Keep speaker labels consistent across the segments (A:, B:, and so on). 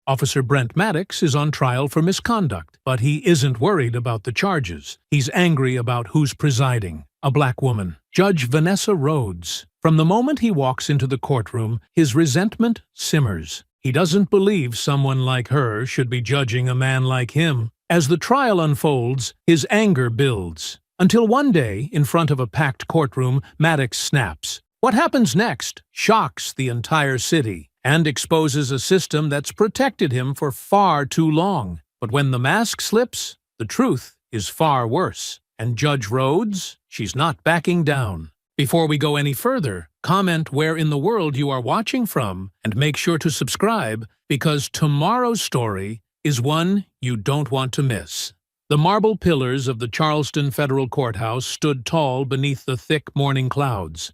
A: Officer Brent Maddox is on trial for misconduct, but he isn't worried about the charges. He's angry about who's presiding, a black woman, Judge Vanessa Rhodes. From the moment he walks into the courtroom, his resentment simmers. He doesn't believe someone like her should be judging a man like him. As the trial unfolds, his anger builds. Until one day, in front of a packed courtroom, Maddox snaps. What happens next shocks the entire city and exposes a system that's protected him for far too long. But when the mask slips, the truth is far worse. And Judge Rhodes, she's not backing down. Before we go any further, comment where in the world you are watching from and make sure to subscribe because tomorrow's story is one you don't want to miss. The marble pillars of the Charleston Federal Courthouse stood tall beneath the thick morning clouds,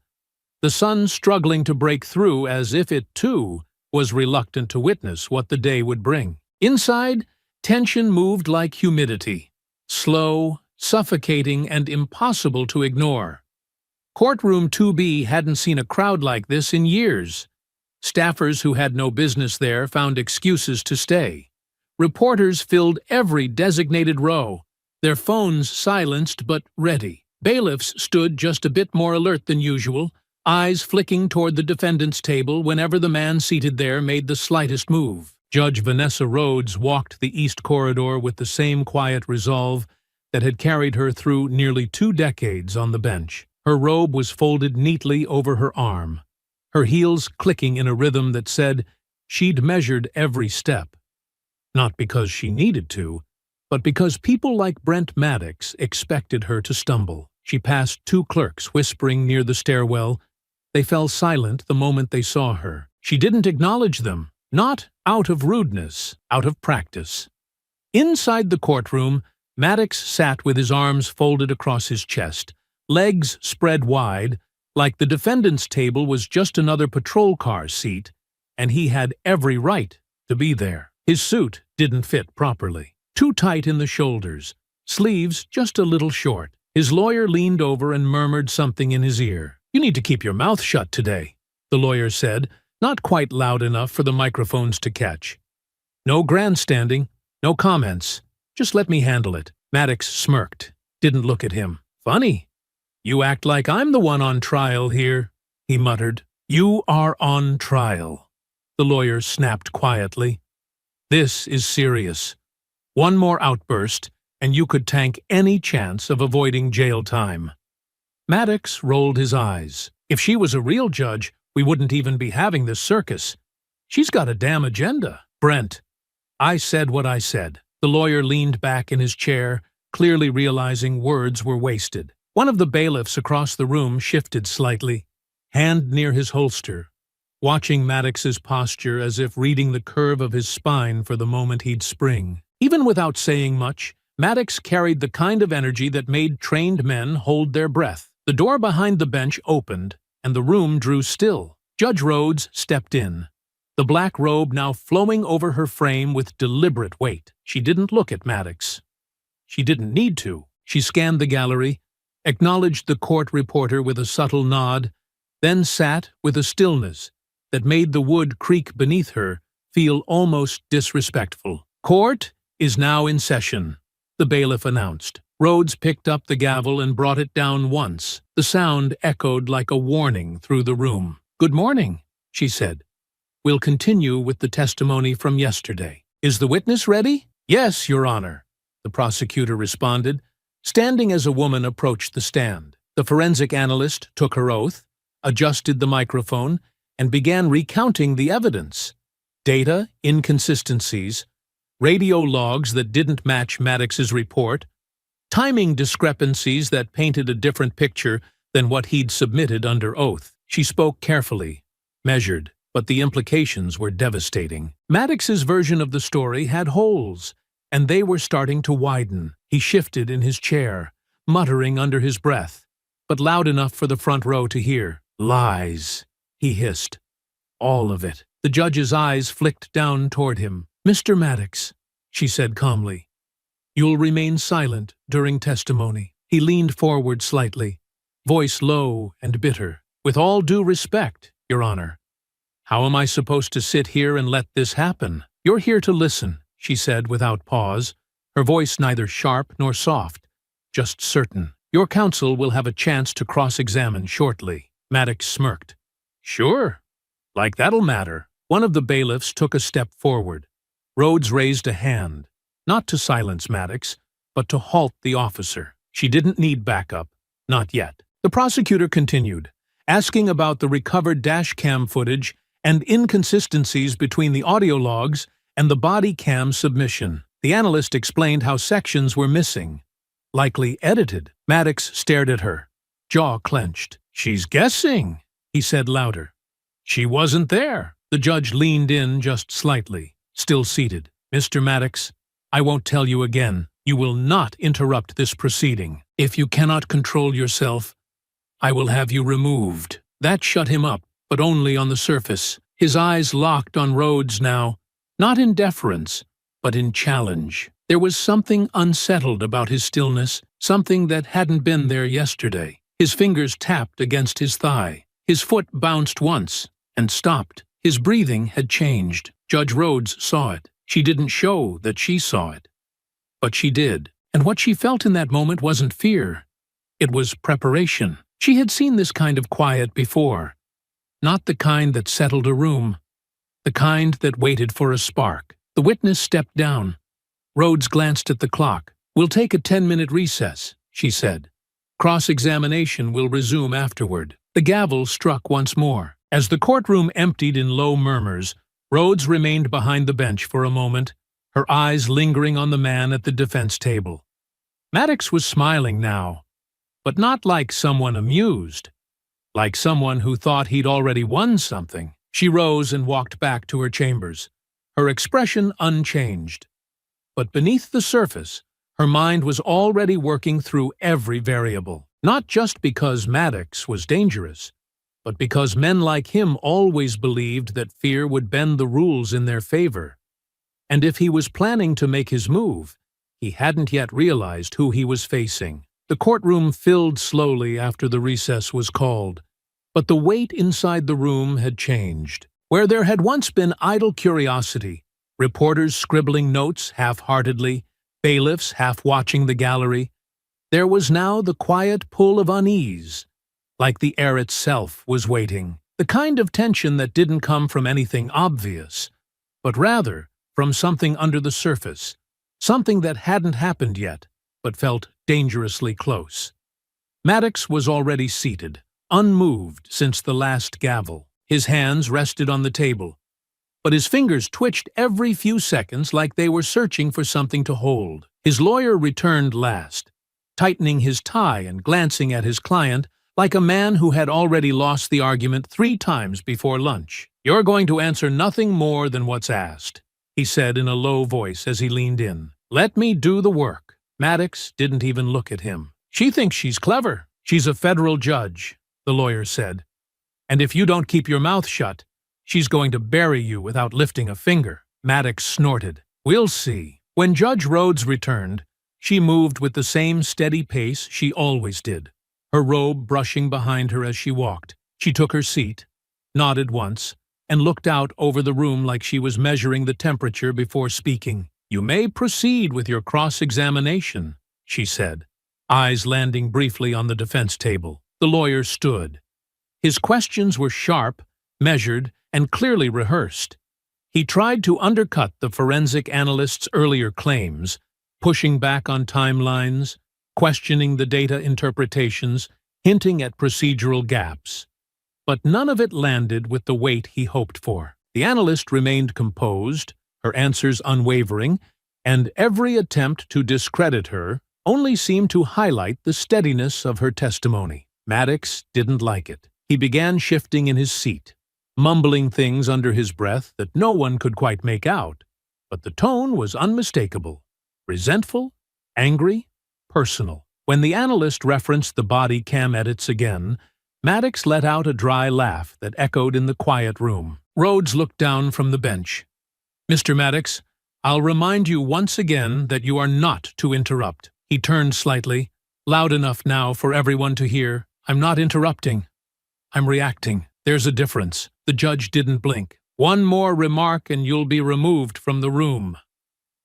A: the sun struggling to break through as if it, too, was reluctant to witness what the day would bring. Inside, tension moved like humidity, slow, suffocating, and impossible to ignore. Courtroom 2B hadn't seen a crowd like this in years. Staffers who had no business there found excuses to stay. Reporters filled every designated row, their phones silenced but ready. Bailiffs stood just a bit more alert than usual, eyes flicking toward the defendant's table whenever the man seated there made the slightest move. Judge Vanessa Rhodes walked the East Corridor with the same quiet resolve that had carried her through nearly 2 decades on the bench. Her robe was folded neatly over her arm, her heels clicking in a rhythm that said she'd measured every step. Not because she needed to, but because people like Brent Maddox expected her to stumble. She passed 2 clerks whispering near the stairwell. They fell silent the moment they saw her. She didn't acknowledge them, not out of rudeness, out of practice. Inside the courtroom, Maddox sat with his arms folded across his chest, legs spread wide, like the defendant's table was just another patrol car seat, and he had every right to be there. His suit didn't fit properly, too tight in the shoulders, sleeves just a little short. His lawyer leaned over and murmured something in his ear. "You need to keep your mouth shut today," the lawyer said, not quite loud enough for the microphones to catch. "No grandstanding, no comments. Just let me handle it." Maddox smirked, didn't look at him. "Funny. You act like I'm the one on trial here," he muttered. "You are on trial," the lawyer snapped quietly. "This is serious. One more outburst, and you could tank any chance of avoiding jail time." Maddox rolled his eyes. "If she was a real judge, we wouldn't even be having this circus. She's got a damn agenda." "Brent, I said what I said." The lawyer leaned back in his chair, clearly realizing words were wasted. One of the bailiffs across the room shifted slightly, hand near his holster, watching Maddox's posture as if reading the curve of his spine for the moment he'd spring. Even without saying much, Maddox carried the kind of energy that made trained men hold their breath. The door behind the bench opened, and the room drew still. Judge Rhodes stepped in, the black robe now flowing over her frame with deliberate weight. She didn't look at Maddox. She didn't need to. She scanned the gallery, acknowledged the court reporter with a subtle nod, then sat with a stillness that made the wood creak beneath her feel almost disrespectful. "Court is now in session," the bailiff announced. Rhodes picked up the gavel and brought it down once. The sound echoed like a warning through the room. "Good morning," she said. "We'll continue with the testimony from yesterday. Is the witness ready?" "Yes, Your Honor," the prosecutor responded, standing as a woman approached the stand. The forensic analyst took her oath, adjusted the microphone, and began recounting the evidence. Data, inconsistencies, radio logs that didn't match Maddox's report, timing discrepancies that painted a different picture than what he'd submitted under oath. She spoke carefully, measured, but the implications were devastating. Maddox's version of the story had holes, and they were starting to widen. He shifted in his chair, muttering under his breath, but loud enough for the front row to hear. "Lies," he hissed. "All of it." The judge's eyes flicked down toward him. "Mr. Maddox," she said calmly, "you'll remain silent during testimony." He leaned forward slightly, voice low and bitter. "With all due respect, Your Honor, how am I supposed to sit here and let this happen?" "You're here to listen," she said without pause, her voice neither sharp nor soft, just certain. "Your counsel will have a chance to cross-examine shortly." Maddox smirked. "Sure. Like that'll matter." One of the bailiffs took a step forward. Rhodes raised a hand, not to silence Maddox, but to halt the officer. She didn't need backup. Not yet. The prosecutor continued, asking about the recovered dash-cam footage and inconsistencies between the audio logs and the body cam submission. The analyst explained how sections were missing, likely edited. Maddox stared at her, jaw clenched. "She's guessing," he said louder. "She wasn't there." The judge leaned in just slightly, still seated. "Mr. Maddox, I won't tell you again. You will not interrupt this proceeding. If you cannot control yourself, I will have you removed." That shut him up, but only on the surface. His eyes locked on Rhodes now, not in deference, but in challenge. There was something unsettled about his stillness, something that hadn't been there yesterday. His fingers tapped against his thigh. His foot bounced once and stopped. His breathing had changed. Judge Rhodes saw it. She didn't show that she saw it, but she did. And what she felt in that moment wasn't fear. It was preparation. She had seen this kind of quiet before. Not the kind that settled a room. The kind that waited for a spark. The witness stepped down. Rhodes glanced at the clock. "We'll take a 10-minute recess," she said. "Cross-examination will resume afterward." The gavel struck once more. As the courtroom emptied in low murmurs, Rhodes remained behind the bench for a moment, her eyes lingering on the man at the defense table. Maddox was smiling now, but not like someone amused, like someone who thought he'd already won something. She rose and walked back to her chambers, her expression unchanged. But beneath the surface, her mind was already working through every variable, not just because Maddox was dangerous, but because men like him always believed that fear would bend the rules in their favor. And if he was planning to make his move, he hadn't yet realized who he was facing. The courtroom filled slowly after the recess was called, but the weight inside the room had changed. Where there had once been idle curiosity, reporters scribbling notes half-heartedly, bailiffs half-watching the gallery, there was now the quiet pull of unease, like the air itself was waiting. The kind of tension that didn't come from anything obvious, but rather from something under the surface, something that hadn't happened yet, but felt dangerously close. Maddox was already seated, unmoved since the last gavel. His hands rested on the table, but his fingers twitched every few seconds like they were searching for something to hold. His lawyer returned last, tightening his tie and glancing at his client like a man who had already lost the argument 3 times before lunch. "You're going to answer nothing more than what's asked," he said in a low voice as he leaned in. "Let me do the work." Maddox didn't even look at him. "She thinks she's clever. She's a federal judge," the lawyer said. "And if you don't keep your mouth shut, she's going to bury you without lifting a finger." Maddox snorted. "We'll see." When Judge Rhodes returned, she moved with the same steady pace she always did, her robe brushing behind her as she walked. She took her seat, nodded once, and looked out over the room like she was measuring the temperature before speaking. "You may proceed with your cross-examination," she said, eyes landing briefly on the defense table. The lawyer stood. His questions were sharp, measured, and clearly rehearsed. He tried to undercut the forensic analyst's earlier claims, pushing back on timelines, questioning the data interpretations, hinting at procedural gaps. But none of it landed with the weight he hoped for. The analyst remained composed, her answers unwavering, and every attempt to discredit her only seemed to highlight the steadiness of her testimony. Maddox didn't like it. He began shifting in his seat, mumbling things under his breath that no one could quite make out, but the tone was unmistakable. Resentful, angry, personal. When the analyst referenced the body cam edits again, Maddox let out a dry laugh that echoed in the quiet room. Rhodes looked down from the bench. "Mr. Maddox, I'll remind you once again that you are not to interrupt." He turned slightly, loud enough now for everyone to hear. "I'm not interrupting. I'm reacting. There's a difference." The judge didn't blink. One more remark and you'll be removed from the room.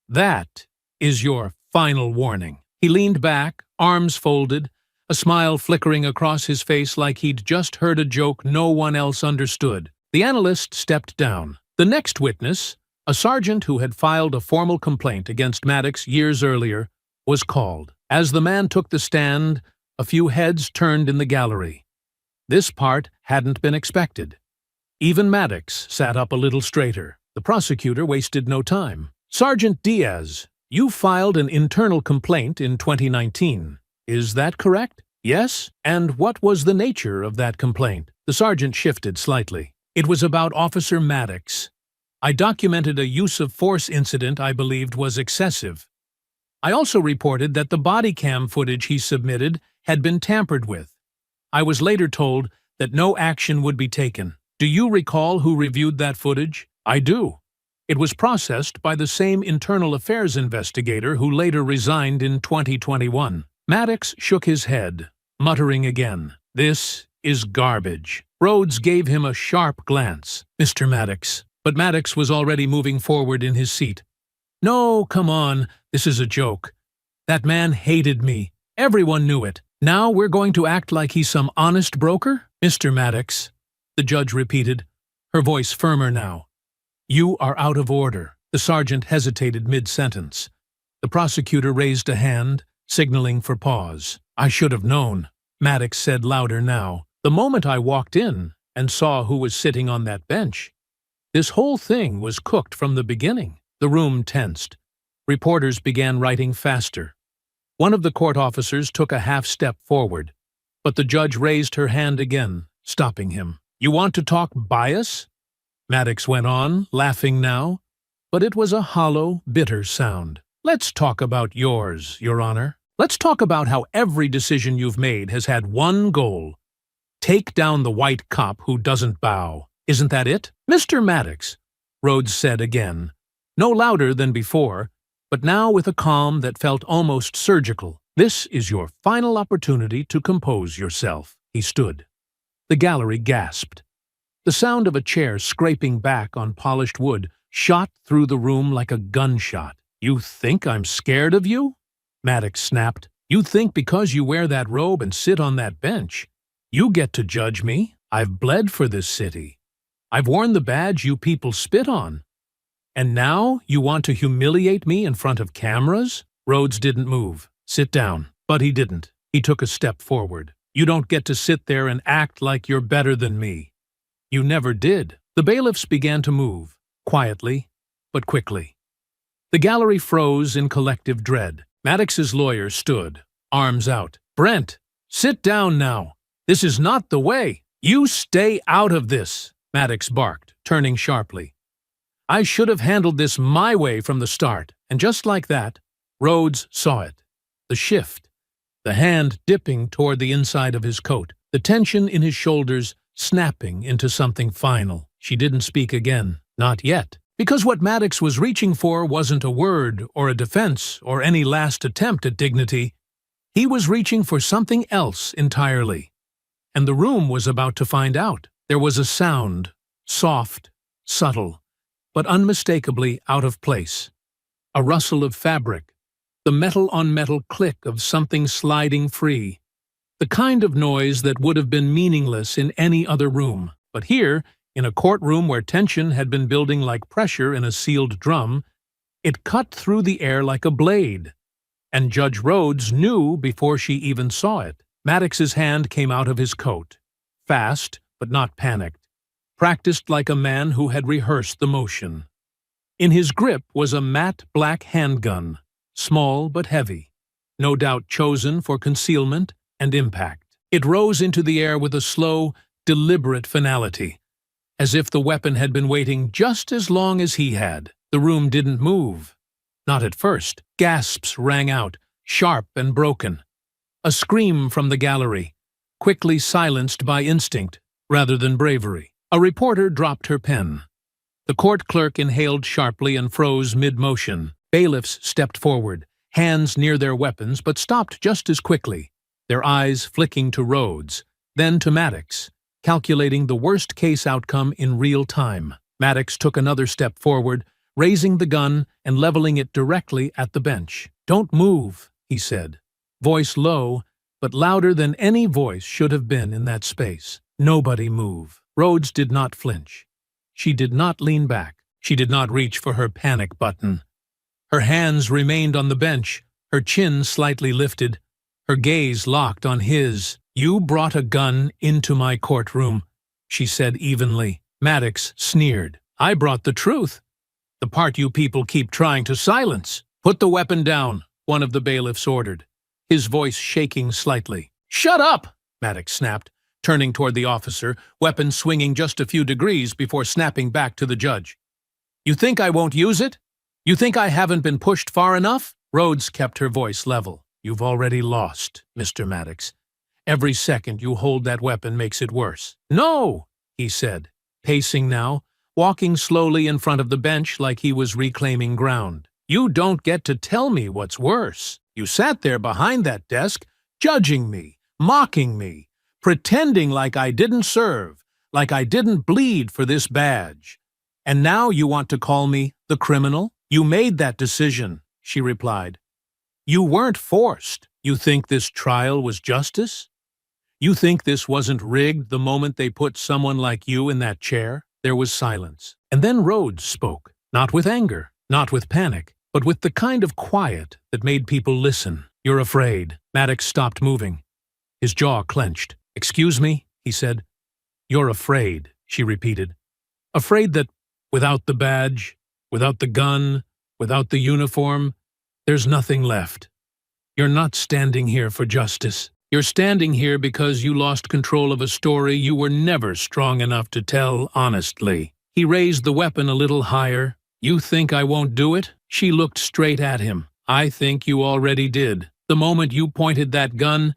A: That is your final warning." He leaned back, arms folded, a smile flickering across his face like he'd just heard a joke no one else understood. The analyst stepped down. The next witness, a sergeant who had filed a formal complaint against Maddox years earlier, was called. As the man took the stand, a few heads turned in the gallery. This part hadn't been expected. Even Maddox sat up a little straighter. The prosecutor wasted no time. "Sergeant Diaz, you filed an internal complaint in 2019. Is that correct?" "Yes." "And what was the nature of that complaint?" The sergeant shifted slightly. "It was about Officer Maddox. I documented a use-of-force incident I believed was excessive. I also reported that the body cam footage he submitted had been tampered with. I was later told that no action would be taken. Do you recall who reviewed that footage?" "I do. It was processed by the same internal affairs investigator who later resigned in 2021. Maddox shook his head, muttering again, "This is garbage." Rhodes gave him a sharp glance. "Mr. Maddox." But Maddox was already moving forward in his seat. "No, come on, this is a joke. That man hated me. Everyone knew it. Now we're going to act like he's some honest broker?" "Mr. Maddox," the judge repeated, her voice firmer now. "You are out of order." The sergeant hesitated mid-sentence. The prosecutor raised a hand, signaling for pause. "I should have known," Maddox said louder now. "The moment I walked in and saw who was sitting on that bench. This whole thing was cooked from the beginning." The room tensed. Reporters began writing faster. One of the court officers took a half-step forward, but the judge raised her hand again, stopping him. "You want to talk bias?" Maddox went on, laughing now, but it was a hollow, bitter sound. "Let's talk about yours, Your Honor. Let's talk about how every decision you've made has had one goal. Take down the white cop who doesn't bow. Isn't that it?" "Mr. Maddox," Rhodes said again, no louder than before, but now with a calm that felt almost surgical. "This is your final opportunity to compose yourself." He stood. The gallery gasped. The sound of a chair scraping back on polished wood shot through the room like a gunshot. "You think I'm scared of you?" Maddox snapped. "You think because you wear that robe and sit on that bench, you get to judge me? I've bled for this city. I've worn the badge you people spit on. And now you want to humiliate me in front of cameras?" Rhodes didn't move. "Sit down." But he didn't. He took a step forward. "You don't get to sit there and act like you're better than me. You never did." The bailiffs began to move, quietly, but quickly. The gallery froze in collective dread. Maddox's lawyer stood, arms out. "Brent, sit down now. This is not the way." "You stay out of this," Maddox barked, turning sharply. "I should have handled this my way from the start." And just like that, Rhodes saw it. The shift, the hand dipping toward the inside of his coat, the tension in his shoulders snapping into something final. She didn't speak again. Not yet. Because what Maddox was reaching for wasn't a word or a defense or any last attempt at dignity. He was reaching for something else entirely. And the room was about to find out. There was a sound, soft, subtle, but unmistakably out of place. A rustle of fabric, the metal-on-metal click of something sliding free. The kind of noise that would have been meaningless in any other room. But here, in a courtroom where tension had been building like pressure in a sealed drum, it cut through the air like a blade. And Judge Rhodes knew before she even saw it. Maddox's hand came out of his coat. Fast, but not panicked. Practiced like a man who had rehearsed the motion. In his grip was a matte black handgun, small but heavy, no doubt chosen for concealment and impact. It rose into the air with a slow, deliberate finality, as if the weapon had been waiting just as long as he had. The room didn't move. Not at first. Gasps rang out, sharp and broken. A scream from the gallery, quickly silenced by instinct rather than bravery. A reporter dropped her pen. The court clerk inhaled sharply and froze mid-motion. Bailiffs stepped forward, hands near their weapons, but stopped just as quickly, their eyes flicking to Rhodes, then to Maddox, calculating the worst-case outcome in real time. Maddox took another step forward, raising the gun and leveling it directly at the bench. "Don't move," he said, voice low, but louder than any voice should have been in that space. "Nobody move." Rhodes did not flinch. She did not lean back. She did not reach for her panic button. Her hands remained on the bench, her chin slightly lifted, her gaze locked on his. "You brought a gun into my courtroom," she said evenly. Maddox sneered. "I brought the truth. The part you people keep trying to silence." "Put the weapon down," one of the bailiffs ordered, his voice shaking slightly. "Shut up!" Maddox snapped, turning toward the officer, weapon swinging just a few degrees before snapping back to the judge. "You think I won't use it? You think I haven't been pushed far enough?" Rhodes kept her voice level. "You've already lost, Mr. Maddox. Every second you hold that weapon makes it worse." "No!" he said, pacing now, walking slowly in front of the bench like he was reclaiming ground. "You don't get to tell me what's worse. You sat there behind that desk, judging me, mocking me, pretending like I didn't serve, like I didn't bleed for this badge. And now you want to call me the criminal? You made that decision," she replied. "You weren't forced. You think this trial was justice? You think this wasn't rigged the moment they put someone like you in that chair?" There was silence. And then Rhodes spoke, not with anger, not with panic, but with the kind of quiet that made people listen. "You're afraid." Maddox stopped moving. His jaw clenched. "Excuse me," he said. "You're afraid," she repeated. "Afraid that without the badge, without the gun, without the uniform, there's nothing left. You're not standing here for justice. You're standing here because you lost control of a story you were never strong enough to tell honestly." He raised the weapon a little higher. "You think I won't do it?" She looked straight at him. "I think you already did. The moment you pointed that gun,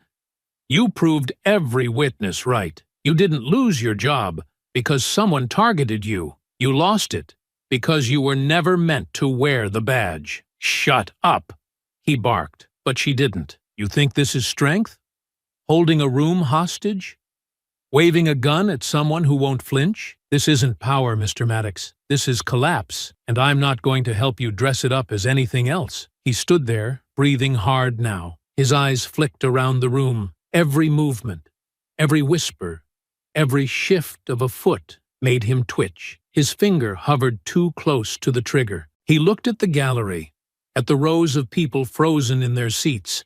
A: you proved every witness right. You didn't lose your job because someone targeted you. You lost it because you were never meant to wear the badge." "Shut up," he barked, but she didn't. "You think this is strength? Holding a room hostage? Waving a gun at someone who won't flinch? This isn't power, Mr. Maddox. This is collapse, and I'm not going to help you dress it up as anything else." He stood there, breathing hard now. His eyes flicked around the room. Every movement, every whisper, every shift of a foot made him twitch. His finger hovered too close to the trigger. He looked at the gallery, at the rows of people frozen in their seats,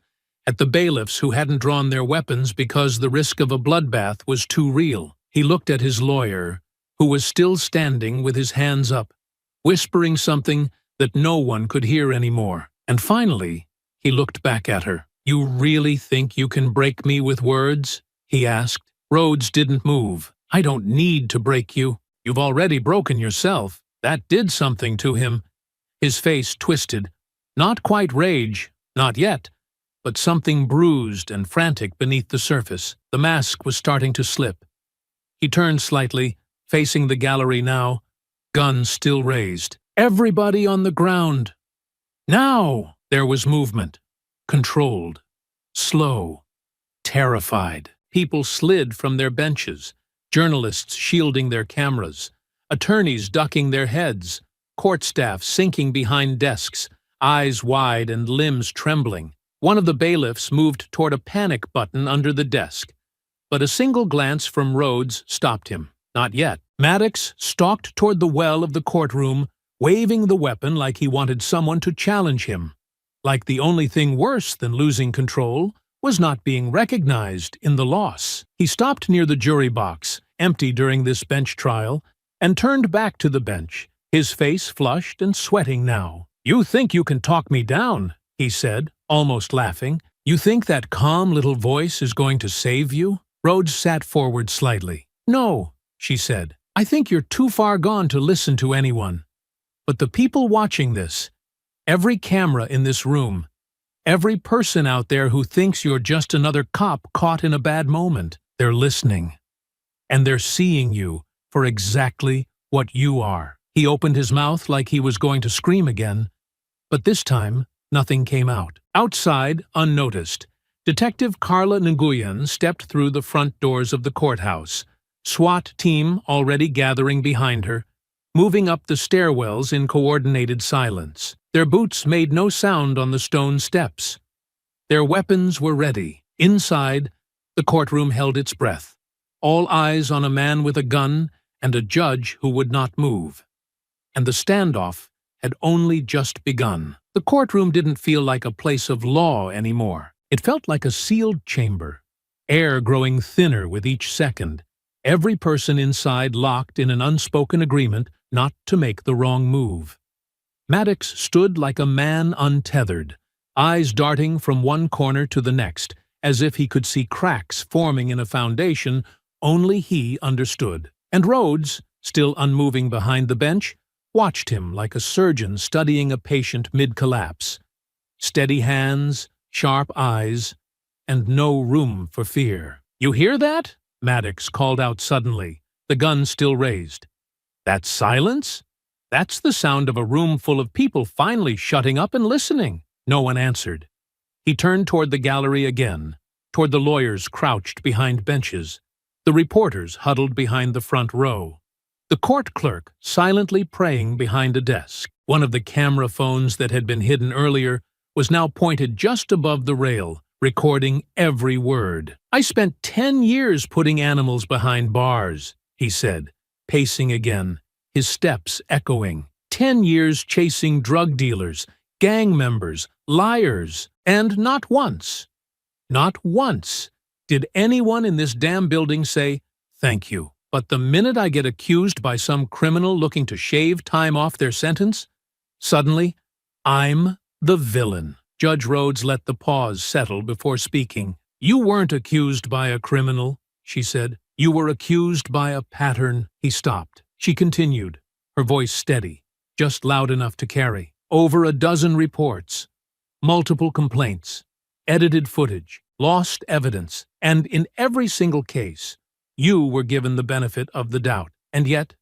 A: at the bailiffs who hadn't drawn their weapons because the risk of a bloodbath was too real. He looked at his lawyer, who was still standing with his hands up, whispering something that no one could hear anymore. And finally, he looked back at her. "You really think you can break me with words?" he asked. Rhodes didn't move. "I don't need to break you. You've already broken yourself." That did something to him. His face twisted. Not quite rage, not yet, but something bruised and frantic beneath the surface. The mask was starting to slip. He turned slightly, facing the gallery now, gun still raised. "Everybody on the ground. Now!" There was movement. Controlled. Slow. Terrified. People slid from their benches, journalists shielding their cameras, attorneys ducking their heads, court staff sinking behind desks, eyes wide and limbs trembling. One of the bailiffs moved toward a panic button under the desk, but a single glance from Rhodes stopped him. Not yet. Maddox stalked toward the well of the courtroom, waving the weapon like he wanted someone to challenge him. Like the only thing worse than losing control was not being recognized in the loss. He stopped near the jury box, empty during this bench trial, and turned back to the bench, his face flushed and sweating now. "You think you can talk me down," he said, almost laughing. "You think that calm little voice is going to save you?" Rhodes sat forward slightly. "No," she said. "I think you're too far gone to listen to anyone. But the people watching this, every camera in this room, every person out there who thinks you're just another cop caught in a bad moment, they're listening. And they're seeing you for exactly what you are." He opened his mouth like he was going to scream again, but this time nothing came out. Outside, unnoticed, Detective Carla Nguyen stepped through the front doors of the courthouse, SWAT team already gathering behind her, moving up the stairwells in coordinated silence. Their boots made no sound on the stone steps. Their weapons were ready. Inside, the courtroom held its breath, all eyes on a man with a gun and a judge who would not move. And the standoff had only just begun. The courtroom didn't feel like a place of law anymore. It felt like a sealed chamber, air growing thinner with each second, every person inside locked in an unspoken agreement not to make the wrong move. Maddox stood like a man untethered, eyes darting from one corner to the next, as if he could see cracks forming in a foundation only he understood. And Rhodes, still unmoving behind the bench, watched him like a surgeon studying a patient mid-collapse. Steady hands, sharp eyes, and no room for fear. "You hear that?" Maddox called out suddenly, the gun still raised. "That silence? That's the sound of a room full of people finally shutting up and listening." No one answered. He turned toward the gallery again, toward the lawyers crouched behind benches, the reporters huddled behind the front row, the court clerk silently praying behind a desk. One of the camera phones that had been hidden earlier was now pointed just above the rail, recording every word. "I spent 10 years putting animals behind bars," he said, pacing again, his steps echoing. 10 years chasing drug dealers, gang members, liars, and not once did anyone in this damn building say, "Thank you." But the minute I get accused by some criminal looking to shave time off their sentence, suddenly, I'm the villain. Judge Rhodes let the pause settle before speaking. "You weren't accused by a criminal," she said. "You were accused by a pattern." He stopped. She continued, her voice steady, just loud enough to carry. "Over a dozen reports, multiple complaints, edited footage, lost evidence, and in every single case, you were given the benefit of the doubt. And yet,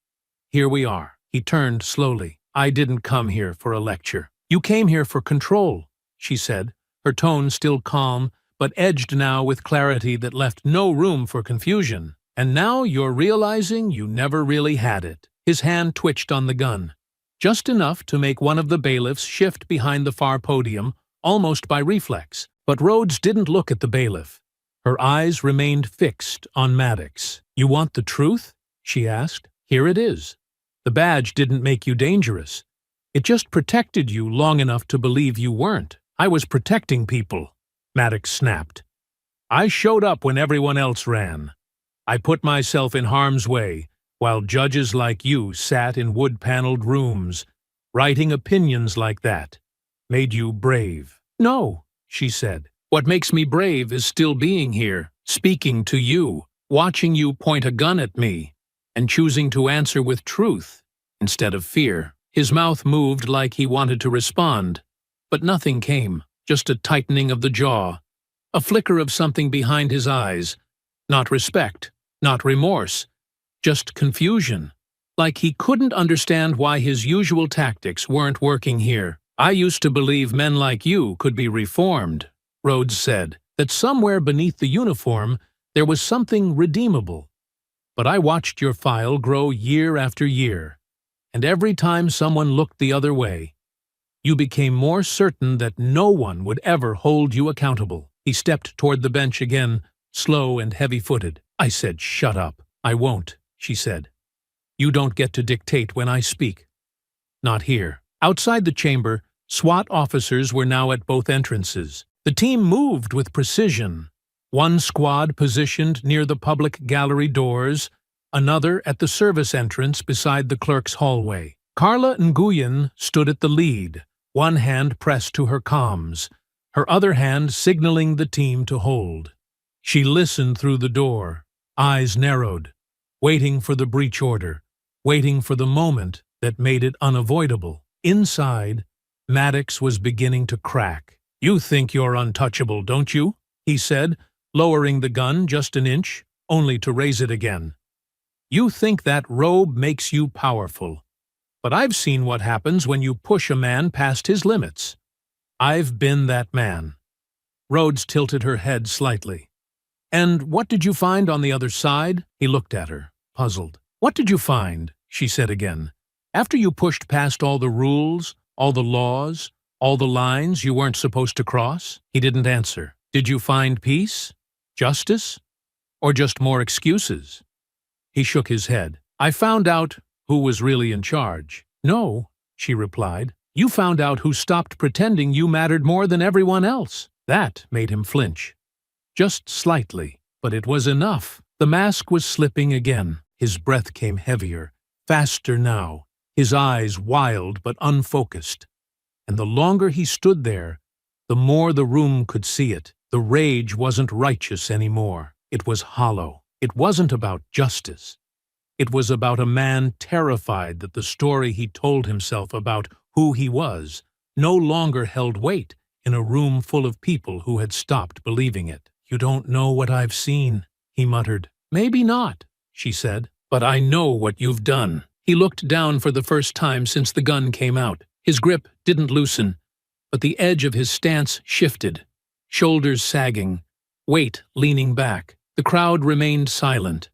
A: here we are." He turned slowly. "I didn't come here for a lecture. You came here for control," she said, her tone still calm, but edged now with clarity that left no room for confusion. "And now you're realizing you never really had it." His hand twitched on the gun, just enough to make one of the bailiffs shift behind the far podium, almost by reflex. But Rhodes didn't look at the bailiff. Her eyes remained fixed on Maddox. "You want the truth?" she asked. "Here it is. The badge didn't make you dangerous. It just protected you long enough to believe you weren't." "I was protecting people," Maddox snapped. "I showed up when everyone else ran. I put myself in harm's way, while judges like you sat in wood-paneled rooms, writing opinions like that. Made you brave." "No," she said. "What makes me brave is still being here, speaking to you, watching you point a gun at me, and choosing to answer with truth instead of fear." His mouth moved like he wanted to respond, but nothing came, just a tightening of the jaw, a flicker of something behind his eyes. Not respect, not remorse, just confusion, like he couldn't understand why his usual tactics weren't working here. "I used to believe men like you could be reformed," Rhodes said, "that somewhere beneath the uniform there was something redeemable. But I watched your file grow year after year, and every time someone looked the other way, you became more certain that no one would ever hold you accountable." He stepped toward the bench again, slow and heavy-footed. "I said, shut up." "I won't," she said. "You don't get to dictate when I speak. Not here." Outside the chamber, SWAT officers were now at both entrances. The team moved with precision. One squad positioned near the public gallery doors, another at the service entrance beside the clerk's hallway. Carla Nguyen stood at the lead, one hand pressed to her comms, her other hand signaling the team to hold. She listened through the door, eyes narrowed, waiting for the breach order, waiting for the moment that made it unavoidable. Inside, Maddox was beginning to crack. "You think you're untouchable, don't you?" he said, lowering the gun just an inch, only to raise it again. "You think that robe makes you powerful. But I've seen what happens when you push a man past his limits. I've been that man." Rhodes tilted her head slightly. "And what did you find on the other side?" He looked at her, puzzled. "What did you find?" she said again, After you pushed past all the rules, all the laws, all the lines you weren't supposed to cross? He didn't answer. Did you find peace? Justice? Or just more excuses? He shook his head. I found out who was really in charge. No, she replied. You found out who stopped pretending you mattered more than everyone else. That made him flinch. Just slightly, but it was enough. The mask was slipping again. His breath came heavier, faster now, his eyes wild but unfocused. And the longer he stood there, the more the room could see it. The rage wasn't righteous anymore. It was hollow. It wasn't about justice. It was about a man terrified that the story he told himself about who he was no longer held weight in a room full of people who had stopped believing it. You don't know what I've seen, he muttered. Maybe not, she said, but I know what you've done. He looked down for the first time since the gun came out. His grip didn't loosen, but the edge of his stance shifted, shoulders sagging, weight leaning back. The crowd remained silent,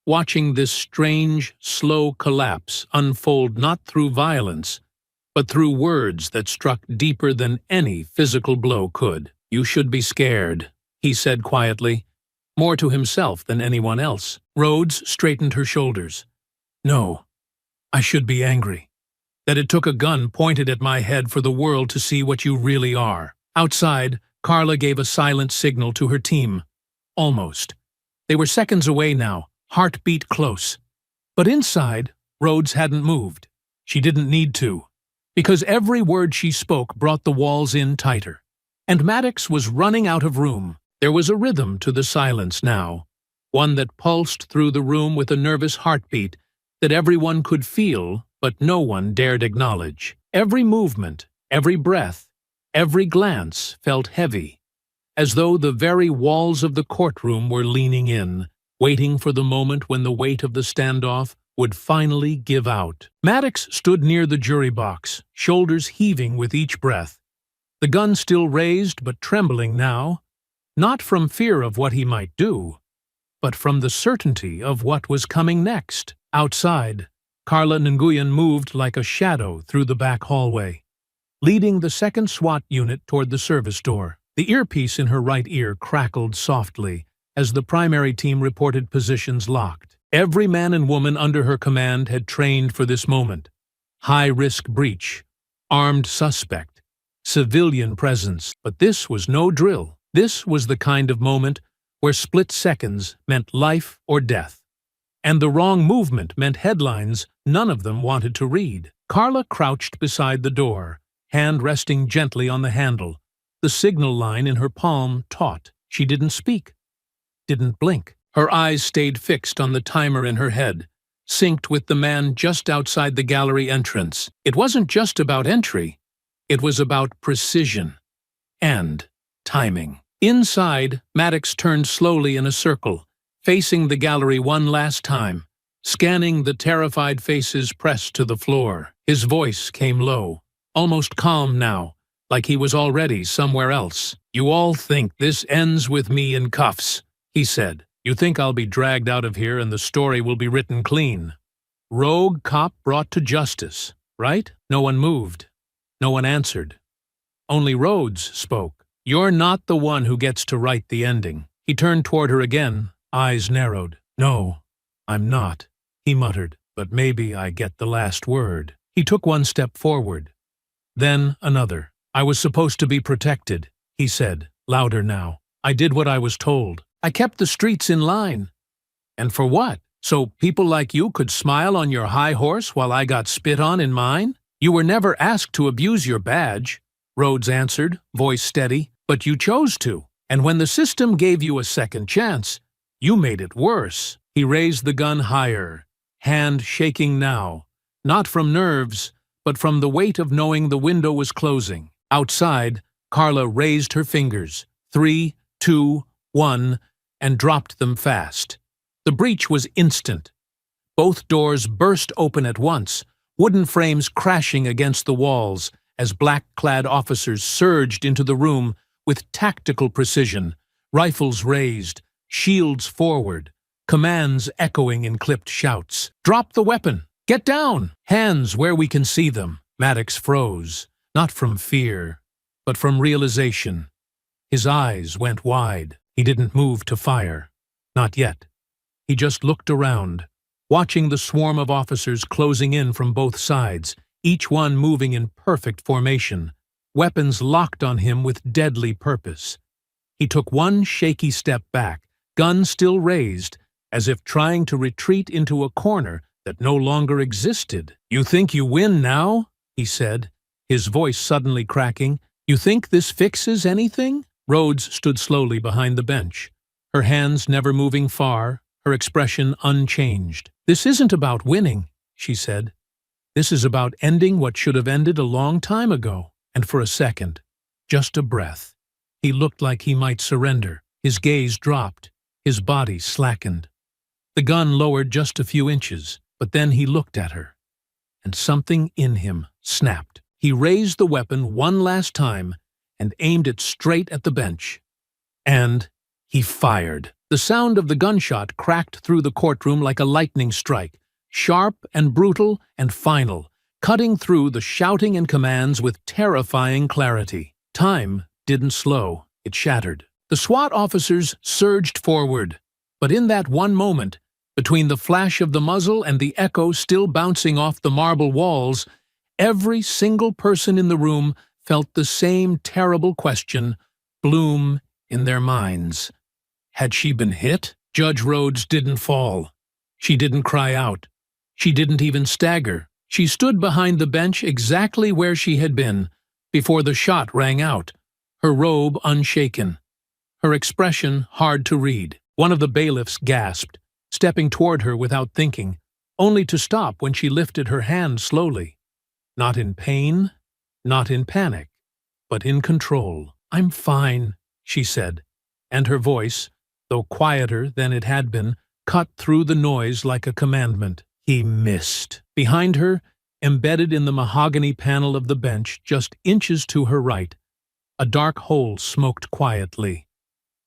A: watching this strange, slow collapse unfold not through violence, but through words that struck deeper than any physical blow could. You should be scared, he said quietly, more to himself than anyone else. Rhodes straightened her shoulders. No, I should be angry. That it took a gun pointed at my head for the world to see what you really are. Outside, Carla gave a silent signal to her team. Almost. They were seconds away now, heartbeat close. But inside, Rhodes hadn't moved. She didn't need to, because every word she spoke brought the walls in tighter. And Maddox was running out of room. There was a rhythm to the silence now, one that pulsed through the room with a nervous heartbeat that everyone could feel, but no one dared acknowledge. Every movement, every breath, every glance felt heavy, as though the very walls of the courtroom were leaning in, waiting for the moment when the weight of the standoff would finally give out. Maddox stood near the jury box, shoulders heaving with each breath, the gun still raised but trembling now, not from fear of what he might do, but from the certainty of what was coming next. Outside, Carla Nguyen moved like a shadow through the back hallway, leading the second SWAT unit toward the service door. The earpiece in her right ear crackled softly as the primary team reported positions locked. Every man and woman under her command had trained for this moment. High-risk breach, armed suspect, civilian presence. But this was no drill. This was the kind of moment where split seconds meant life or death. And the wrong movement meant headlines none of them wanted to read. Carla crouched beside the door, hand resting gently on the handle, the signal line in her palm taut. She didn't speak, didn't blink. Her eyes stayed fixed on the timer in her head, synced with the man just outside the gallery entrance. It wasn't just about entry. It was about precision and timing. Inside, Maddox turned slowly in a circle, facing the gallery one last time, scanning the terrified faces pressed to the floor. His voice came low, almost calm now, like he was already somewhere else. You all think this ends with me in cuffs, he said. You think I'll be dragged out of here and the story will be written clean. Rogue cop brought to justice, right? No one moved. No one answered. Only Rhodes spoke. You're not the one who gets to write the ending. He turned toward her again, eyes narrowed. No, I'm not, he muttered, but maybe I get the last word. He took one step forward. Then another. I was supposed to be protected, he said, louder now. I did what I was told. I kept the streets in line. And for what? So people like you could smile on your high horse while I got spit on in mine? You were never asked to abuse your badge, Rhodes answered, voice steady, but you chose to. And when the system gave you a second chance, you made it worse. He raised the gun higher, hand shaking now, not from nerves, but from the weight of knowing the window was closing. Outside, Carla raised her fingers, 3, 2, 1, and dropped them fast. The breach was instant. Both doors burst open at once, wooden frames crashing against the walls as black-clad officers surged into the room with tactical precision, rifles raised, shields forward, commands echoing in clipped shouts. Drop the weapon! "Get down! Hands where we can see them." Maddox froze, not from fear, but from realization. His eyes went wide. He didn't move to fire. Not yet. He just looked around, watching the swarm of officers closing in from both sides, each one moving in perfect formation, weapons locked on him with deadly purpose. He took one shaky step back, gun still raised, as if trying to retreat into a corner that no longer existed. "You think you win now?" he said, his voice suddenly cracking. "You think this fixes anything?" Rhodes stood slowly behind the bench, her hands never moving far, her expression unchanged. "This isn't about winning," she said. "This is about ending what should have ended a long time ago." And for a second, just a breath, he looked like he might surrender. His gaze dropped, his body slackened. The gun lowered just a few inches, but then he looked at her, and something in him snapped. He raised the weapon one last time and aimed it straight at the bench. And he fired. The sound of the gunshot cracked through the courtroom like a lightning strike, sharp and brutal and final, cutting through the shouting and commands with terrifying clarity. Time didn't slow, it shattered. The SWAT officers surged forward, but in that one moment, between the flash of the muzzle and the echo still bouncing off the marble walls, every single person in the room felt the same terrible question bloom in their minds. Had she been hit? Judge Rhodes didn't fall. She didn't cry out. She didn't even stagger. She stood behind the bench exactly where she had been before the shot rang out, her robe unshaken, her expression hard to read. One of the bailiffs gasped, stepping toward her without thinking, only to stop when she lifted her hand slowly. Not in pain, not in panic, but in control. "I'm fine," she said, and her voice, though quieter than it had been, cut through the noise like a commandment. He missed. Behind her, embedded in the mahogany panel of the bench just inches to her right, a dark hole smoked quietly.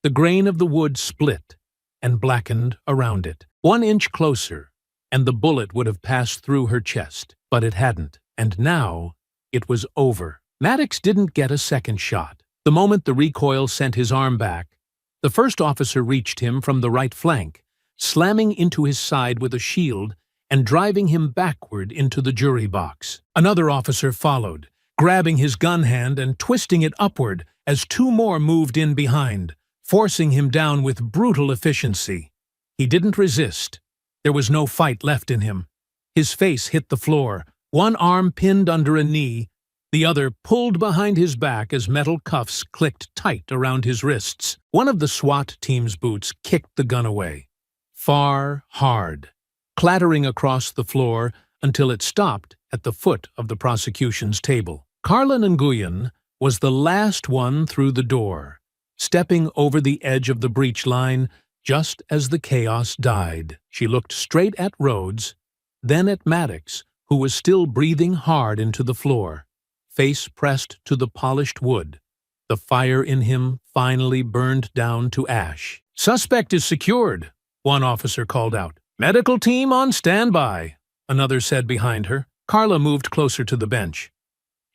A: The grain of the wood split and blackened around it. 1 inch closer, and the bullet would have passed through her chest, but it hadn't. And now it was over. Maddox didn't get a second shot. The moment the recoil sent his arm back, the first officer reached him from the right flank, slamming into his side with a shield and driving him backward into the jury box. Another officer followed, grabbing his gun hand and twisting it upward as 2 more moved in behind, forcing him down with brutal efficiency. He didn't resist. There was no fight left in him. His face hit the floor, one arm pinned under a knee, the other pulled behind his back as metal cuffs clicked tight around his wrists. One of the SWAT team's boots kicked the gun away, far, hard, clattering across the floor until it stopped at the foot of the prosecution's table. Carla Nguyen was the last one through the door, stepping over the edge of the breach line just as the chaos died. She looked straight at Rhodes, then at Maddox, who was still breathing hard into the floor, face pressed to the polished wood. The fire in him finally burned down to ash. "Suspect is secured," one officer called out. "Medical team on standby," another said behind her. Carla moved closer to the bench.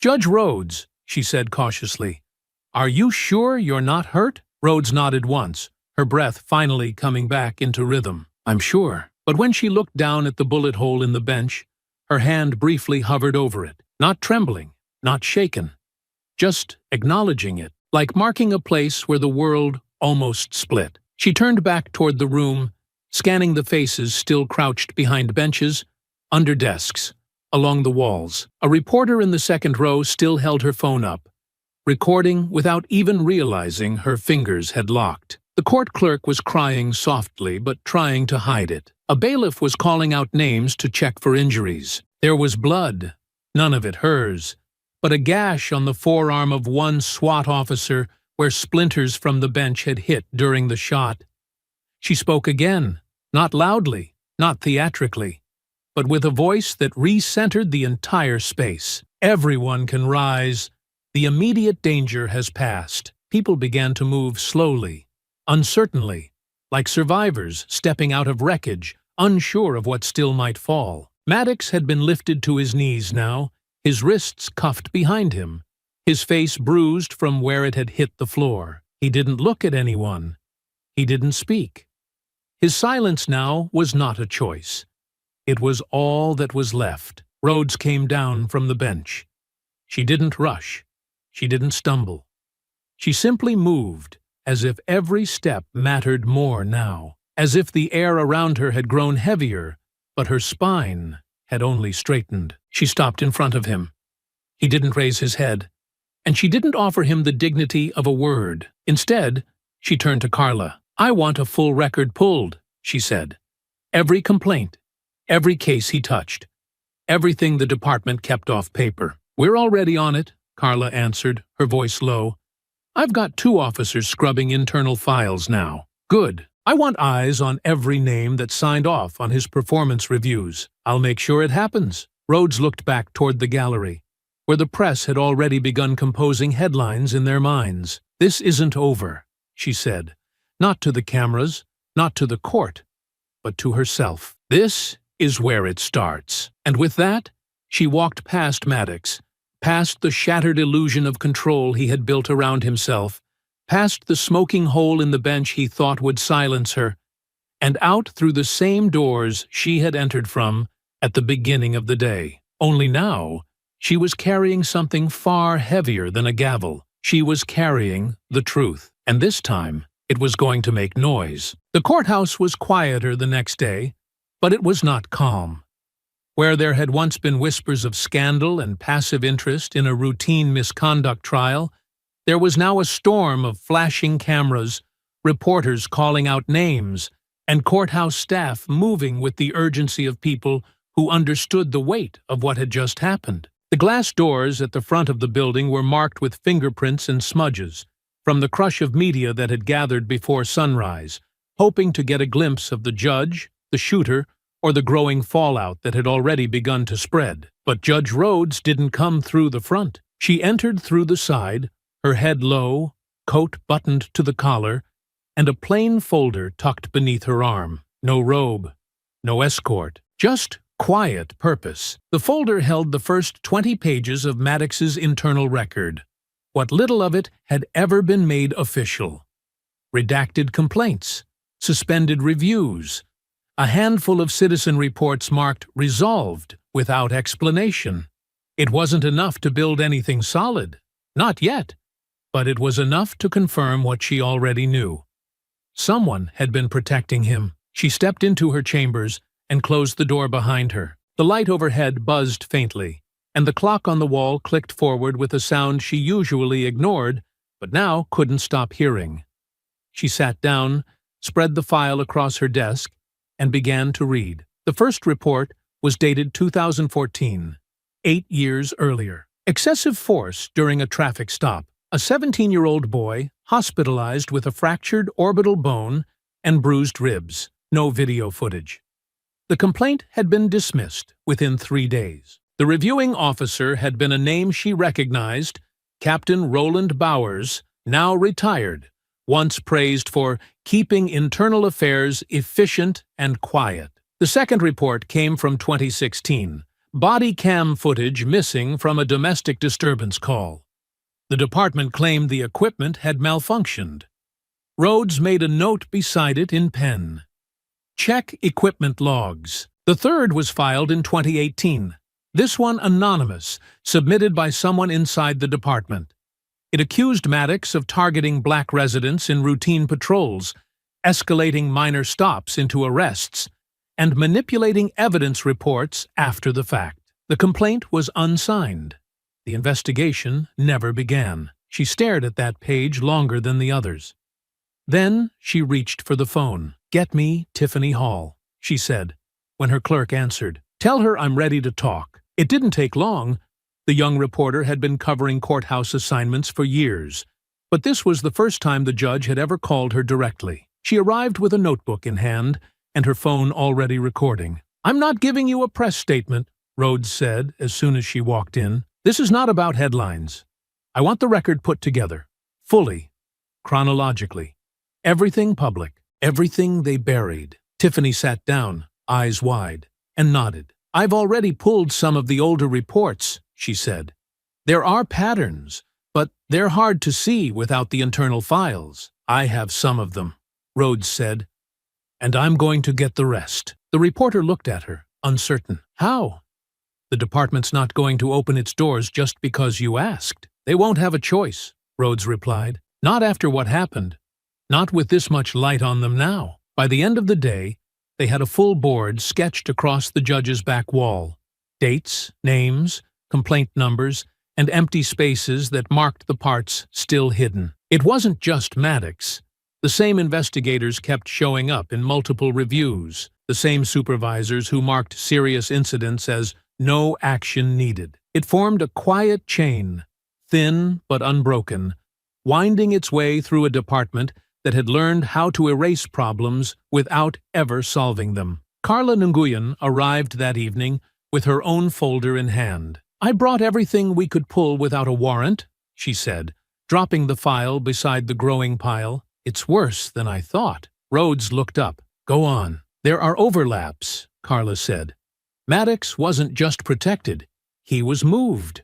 A: "Judge Rhodes," she said cautiously, "are you sure you're not hurt?" Rhodes nodded once, her breath finally coming back into rhythm. "I'm sure." But when she looked down at the bullet hole in the bench, her hand briefly hovered over it, not trembling, not shaken, just acknowledging it, like marking a place where the world almost split. She turned back toward the room, scanning the faces still crouched behind benches, under desks, along the walls. A reporter in the second row still held her phone up, recording without even realizing her fingers had locked. The court clerk was crying softly but trying to hide it. A bailiff was calling out names to check for injuries. There was blood, none of it hers, but a gash on the forearm of one SWAT officer where splinters from the bench had hit during the shot. She spoke again, not loudly, not theatrically, but with a voice that recentered the entire space. "Everyone can rise. The immediate danger has passed." People began to move slowly, uncertainly, like survivors stepping out of wreckage, unsure of what still might fall. Maddox had been lifted to his knees now, his wrists cuffed behind him, his face bruised from where it had hit the floor. He didn't look at anyone. He didn't speak. His silence now was not a choice. It was all that was left. Rhodes came down from the bench. She didn't rush. She didn't stumble. She simply moved, as if every step mattered more now, as if the air around her had grown heavier, but her spine had only straightened. She stopped in front of him. He didn't raise his head, and she didn't offer him the dignity of a word. Instead, she turned to Carla. "I want a full record pulled," she said. "Every complaint, every case he touched, everything the department kept off paper." "We're already on it," Carla answered, her voice low. "I've got 2 officers scrubbing internal files now." "Good. I want eyes on every name that signed off on his performance reviews. I'll make sure it happens." Rhodes looked back toward the gallery, where the press had already begun composing headlines in their minds. "This isn't over," she said. Not to the cameras, not to the court, but to herself. "This is where it starts." And with that, she walked past Maddox, past the shattered illusion of control he had built around himself, past the smoking hole in the bench he thought would silence her, and out through the same doors she had entered from at the beginning of the day. Only now, she was carrying something far heavier than a gavel. She was carrying the truth, and this time it was going to make noise. The courthouse was quieter the next day, but it was not calm. Where there had once been whispers of scandal and passive interest in a routine misconduct trial, there was now a storm of flashing cameras, reporters calling out names, and courthouse staff moving with the urgency of people who understood the weight of what had just happened. The glass doors at the front of the building were marked with fingerprints and smudges, from the crush of media that had gathered before sunrise, hoping to get a glimpse of the judge, the shooter, or the growing fallout that had already begun to spread. But Judge Rhodes didn't come through the front. She entered through the side, her head low, coat buttoned to the collar, and a plain folder tucked beneath her arm. No robe, no escort, just quiet purpose. The folder held the first 20 pages of Maddox's internal record, what little of it had ever been made official. Redacted complaints, suspended reviews, a handful of citizen reports marked resolved without explanation. It wasn't enough to build anything solid. Not yet. But it was enough to confirm what she already knew. Someone had been protecting him. She stepped into her chambers and closed the door behind her. The light overhead buzzed faintly, and the clock on the wall clicked forward with a sound she usually ignored, but now couldn't stop hearing. She sat down, spread the file across her desk, and began to read. The first report was dated 2014, 8 years earlier. Excessive force during a traffic stop. A 17-year-old boy hospitalized with a fractured orbital bone and bruised ribs. No video footage. The complaint had been dismissed within 3 days. The reviewing officer had been a name she recognized, Captain Roland Bowers, now retired, once praised for keeping internal affairs efficient and quiet. The second report came from 2016. Body cam footage missing from a domestic disturbance call. The department claimed the equipment had malfunctioned. Rhodes made a note beside it in pen. Check equipment logs. The third was filed in 2018. This one anonymous, submitted by someone inside the department. It accused Maddox of targeting black residents in routine patrols, escalating minor stops into arrests, and manipulating evidence reports after the fact. The complaint was unsigned. The investigation never began. She stared at that page longer than the others. Then she reached for the phone. "Get me Tiffany Hall," she said, when her clerk answered. "Tell her I'm ready to talk." It didn't take long. The young reporter had been covering courthouse assignments for years, but this was the first time the judge had ever called her directly. She arrived with a notebook in hand and her phone already recording. "I'm not giving you a press statement," Rhodes said as soon as she walked in. "This is not about headlines. I want the record put together, fully, chronologically. Everything public, everything they buried." Tiffany sat down, eyes wide, and nodded. I've already pulled some of the older reports, she said. There are patterns, but they're hard to see without the internal files. I have some of them, Rhodes said, and I'm going to get the rest. The reporter looked at her, uncertain. How? The department's not going to open its doors just because you asked. They won't have a choice, Rhodes replied. Not after what happened. Not with this much light on them now. By the end of the day, they had a full board sketched across the judge's back wall. Dates, names, complaint numbers, and empty spaces that marked the parts still hidden. It wasn't just Maddox. The same investigators kept showing up in multiple reviews, the same supervisors who marked serious incidents as no action needed. It formed a quiet chain, thin but unbroken, winding its way through a department that had learned how to erase problems without ever solving them. Carla Nguyen arrived that evening with her own folder in hand. I brought everything we could pull without a warrant, she said, dropping the file beside the growing pile. It's worse than I thought. Rhodes looked up. Go on. There are overlaps, Carla said. Maddox wasn't just protected, he was moved.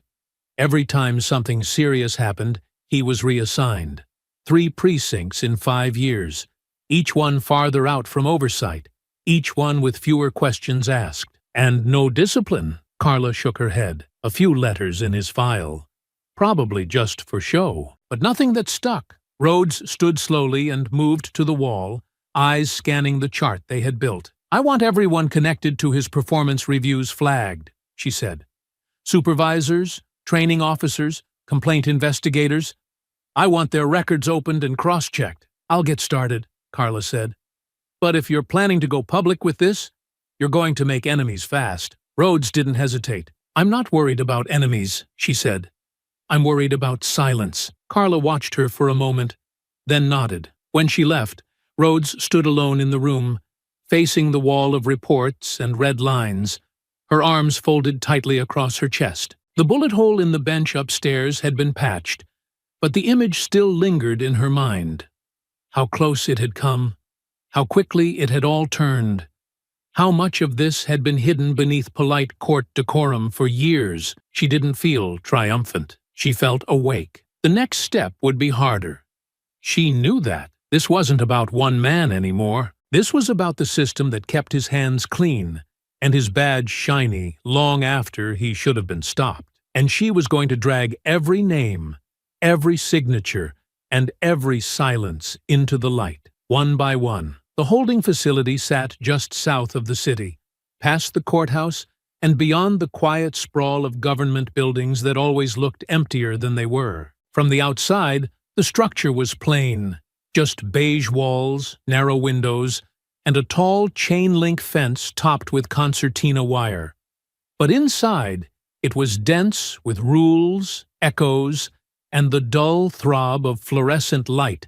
A: Every time something serious happened, he was reassigned. 3 precincts in 5 years, each one farther out from oversight, each one with fewer questions asked. And no discipline, Carla shook her head. A few letters in his file. Probably just for show, but nothing that stuck. Rhodes stood slowly and moved to the wall, eyes scanning the chart they had built. I want everyone connected to his performance reviews flagged, she said. Supervisors, training officers, complaint investigators. I want their records opened and cross-checked. I'll get started, Carla said. But if you're planning to go public with this, you're going to make enemies fast. Rhodes didn't hesitate. I'm not worried about enemies, she said. I'm worried about silence. Carla watched her for a moment, then nodded. When she left, Rhodes stood alone in the room, facing the wall of reports and red lines, her arms folded tightly across her chest. The bullet hole in the bench upstairs had been patched, but the image still lingered in her mind. How close it had come, how quickly it had all turned, how much of this had been hidden beneath polite court decorum for years. She didn't feel triumphant. She felt awake. The next step would be harder. She knew that. This wasn't about one man anymore. This was about the system that kept his hands clean and his badge shiny long after he should have been stopped. And she was going to drag every name, every signature, and every silence into the light, one by one. The holding facility sat just south of the city, past the courthouse and beyond the quiet sprawl of government buildings that always looked emptier than they were. From the outside, the structure was plain, just beige walls, narrow windows, and a tall chain-link fence topped with concertina wire. But inside, it was dense with rules, echoes, and the dull throb of fluorescent light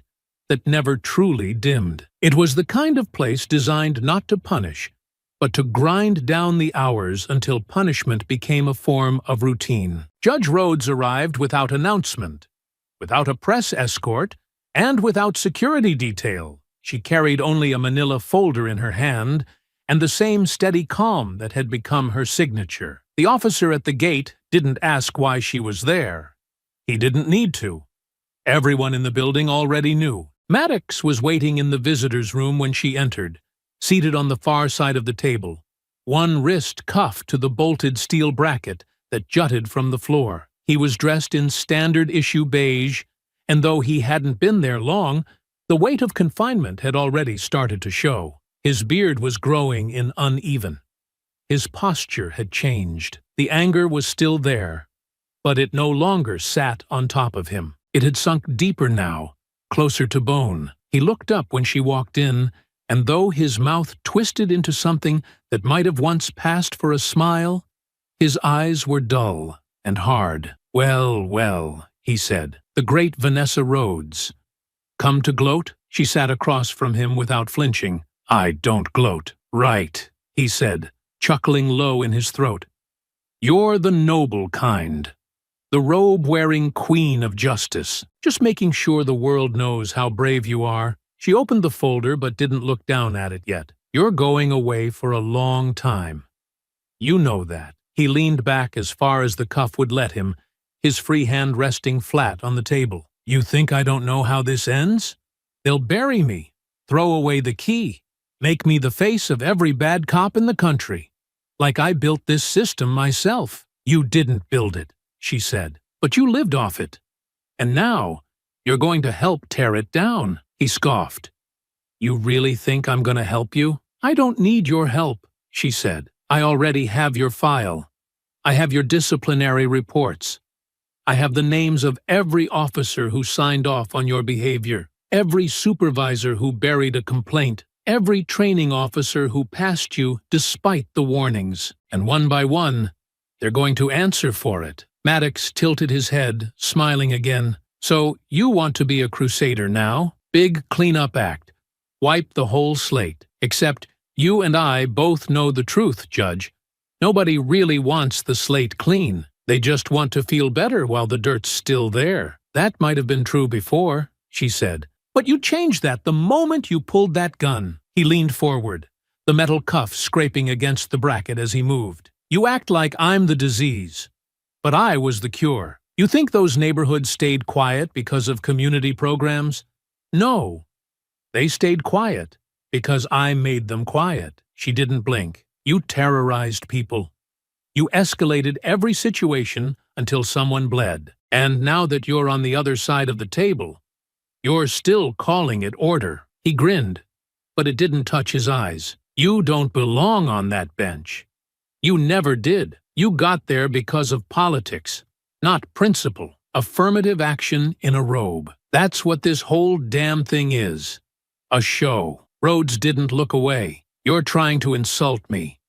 A: that never truly dimmed. It was the kind of place designed not to punish, but to grind down the hours until punishment became a form of routine. Judge Rhodes arrived without announcement, without a press escort, and without security detail. She carried only a manila folder in her hand and the same steady calm that had become her signature. The officer at the gate didn't ask why she was there. He didn't need to. Everyone in the building already knew. Maddox was waiting in the visitor's room when she entered, seated on the far side of the table, one wrist cuffed to the bolted steel bracket that jutted from the floor. He was dressed in standard-issue beige, and though he hadn't been there long, the weight of confinement had already started to show. His beard was growing in uneven. His posture had changed. The anger was still there, but it no longer sat on top of him. It had sunk deeper now, closer to bone. He looked up when she walked in, and though his mouth twisted into something that might have once passed for a smile, his eyes were dull and hard. "Well, well," he said, "the great Vanessa Rhodes. Come to gloat?" She sat across from him without flinching. "I don't gloat." "Right," he said, chuckling low in his throat. "You're the noble kind. The robe-wearing queen of justice, just making sure the world knows how brave you are." She opened the folder but didn't look down at it yet. "You're going away for a long time. You know that. He leaned back as far as the cuff would let him, his free hand resting flat on the table. You think I don't know how this ends? They'll bury me, throw away the key, make me the face of every bad cop in the country. Like I built this system myself. You didn't build it, she said, but you lived off it. And now, you're going to help tear it down, he scoffed. You really think I'm going to help you? I don't need your help, she said. I already have your file. I have your disciplinary reports. I have the names of every officer who signed off on your behavior, every supervisor who buried a complaint, every training officer who passed you despite the warnings. And one by one, they're going to answer for it. Maddox tilted his head, smiling again. So you want to be a crusader now? Big cleanup act. Wipe the whole slate. Except you and I both know the truth, Judge. Nobody really wants the slate clean. They just want to feel better while the dirt's still there. That might have been true before, she said. But you changed that the moment you pulled that gun. He leaned forward, the metal cuff scraping against the bracket as he moved. You act like I'm the disease. But I was the cure. You think those neighborhoods stayed quiet because of community programs? No. They stayed quiet because I made them quiet. She didn't blink. You terrorized people. You escalated every situation until someone bled. And now that you're on the other side of the table, you're still calling it order. He grinned, but it didn't touch his eyes. You don't belong on that bench. You never did. You got there because of politics, not principle. Affirmative action in a robe. That's what this whole damn thing is. A show. Rhodes didn't look away. You're trying to insult me.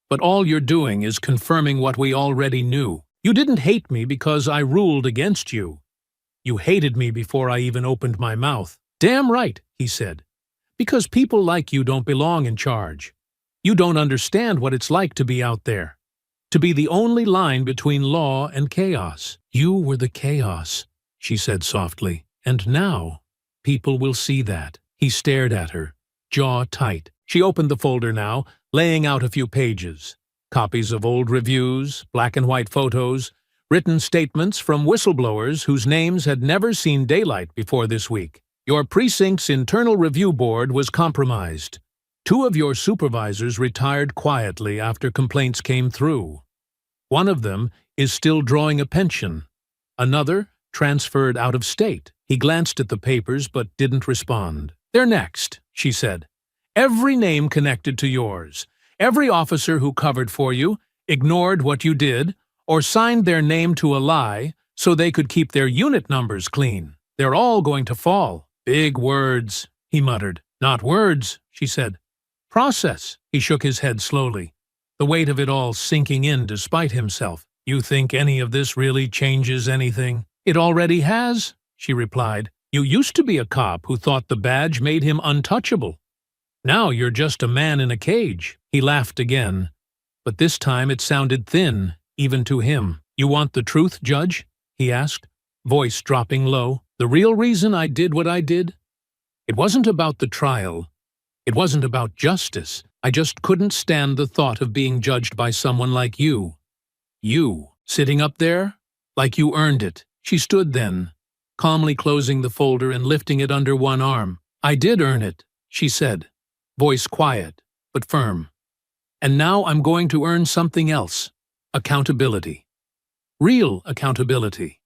A: But all you're doing is confirming what we already knew. You didn't hate me because I ruled against you. You hated me before I even opened my mouth. Damn right, he said. Because people like you don't belong in charge. You don't understand what it's like to be out there. To be the only line between law and chaos. You were the chaos, she said softly. And now, people will see that. He stared at her, jaw tight. She opened the folder now, laying out a few pages. Copies of old reviews, black and white photos, written statements from whistleblowers whose names had never seen daylight before this week. Your precinct's internal review board was compromised. 2 of your supervisors retired quietly after complaints came through. One of them is still drawing a pension. Another transferred out of state. He glanced at the papers but didn't respond. They're next, she said. Every name connected to yours. Every officer who covered for you, ignored what you did, or signed their name to a lie so they could keep their unit numbers clean. They're all going to fall. Big words, he muttered. Not words, she said. Process. He shook his head slowly, the weight of it all sinking in despite himself. You think any of this really changes anything? It already has, she replied. You used to be a cop who thought the badge made him untouchable. Now you're just a man in a cage. He laughed again, but this time it sounded thin, even to him. You want the truth, Judge? He asked, voice dropping low. The real reason I did what I did? It wasn't about the trial. It wasn't about justice. I just couldn't stand the thought of being judged by someone like you. You, sitting up there? Like you earned it. She stood then, calmly closing the folder and lifting it under one arm. I did earn it, she said, voice quiet, but firm. And now I'm going to earn something else. Accountability. Real accountability.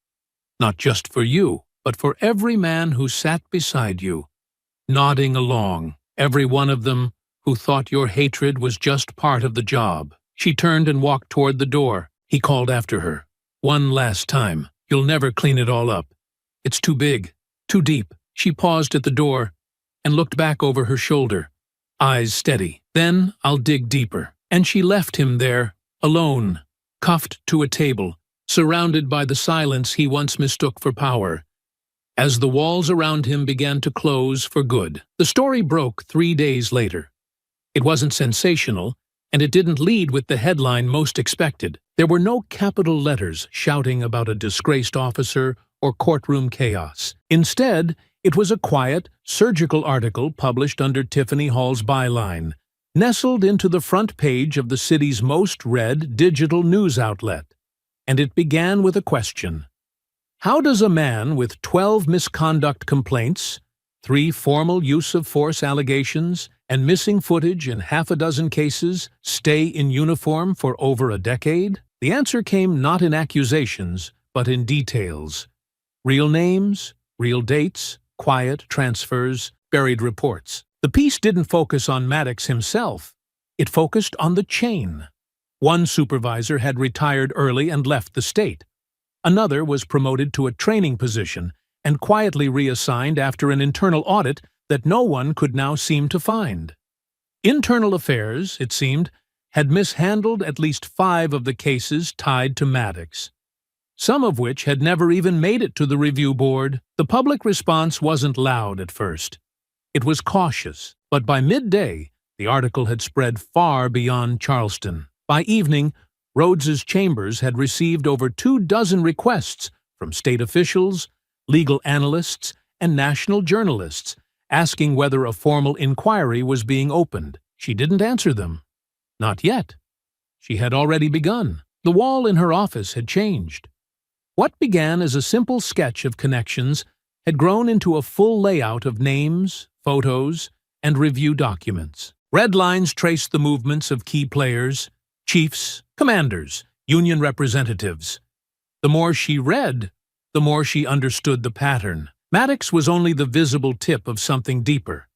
A: Not just for you, but for every man who sat beside you, nodding along, every one of them who thought your hatred was just part of the job. She turned and walked toward the door. He called after her. One last time. You'll never clean it all up. It's too big, too deep. She paused at the door and looked back over her shoulder, eyes steady. Then I'll dig deeper. And she left him there, alone, cuffed to a table, surrounded by the silence he once mistook for power, as the walls around him began to close for good. The story broke 3 days later. It wasn't sensational, and it didn't lead with the headline most expected. There were no capital letters shouting about a disgraced officer or courtroom chaos. Instead, it was a quiet, surgical article published under Tiffany Hall's byline, nestled into the front page of the city's most read digital news outlet. And it began with a question. How does a man with 12 misconduct complaints, 3 formal use of force allegations, and missing footage in half a dozen cases stay in uniform for over a decade? The answer came not in accusations, but in details. Real names, real dates, quiet transfers, buried reports. The piece didn't focus on Maddox himself. It focused on the chain. One supervisor had retired early and left the state. Another was promoted to a training position and quietly reassigned after an internal audit that no one could now seem to find. Internal Affairs, it seemed, had mishandled at least 5 of the cases tied to Maddox, some of which had never even made it to the review board. The public response wasn't loud at first. It was cautious, but by midday, the article had spread far beyond Charleston. By evening, Rhodes's chambers had received over 24 requests from state officials, legal analysts, and national journalists, asking whether a formal inquiry was being opened. She didn't answer them. Not yet. She had already begun. The wall in her office had changed. What began as a simple sketch of connections had grown into a full layout of names, photos, and review documents. Red lines traced the movements of key players, chiefs, commanders, union representatives. The more she read, the more she understood the pattern. Maddox was only the visible tip of something deeper.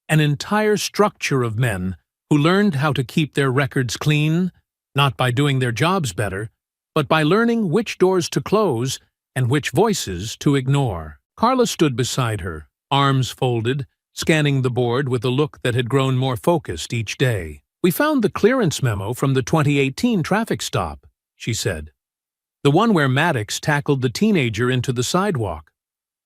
A: An entire structure of men who learned how to keep their records clean, not by doing their jobs better, but by learning which doors to close and which voices to ignore. Carla stood beside her, arms folded, scanning the board with a look that had grown more focused each day. "We found the clearance memo from the 2018 traffic stop," she said. "The one where Maddox tackled the teenager into the sidewalk.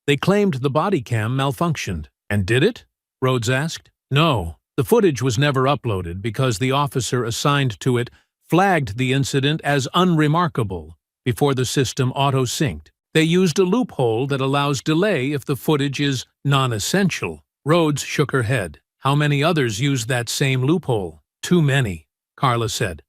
A: They claimed the body cam malfunctioned." "And did it?" Rhodes asked. "No. The footage was never uploaded because the officer assigned to it flagged the incident as unremarkable before the system auto-synced. They used a loophole that allows delay if the footage is non-essential." Rhodes shook her head. "How many others use that same loophole?" "Too many," Carla said.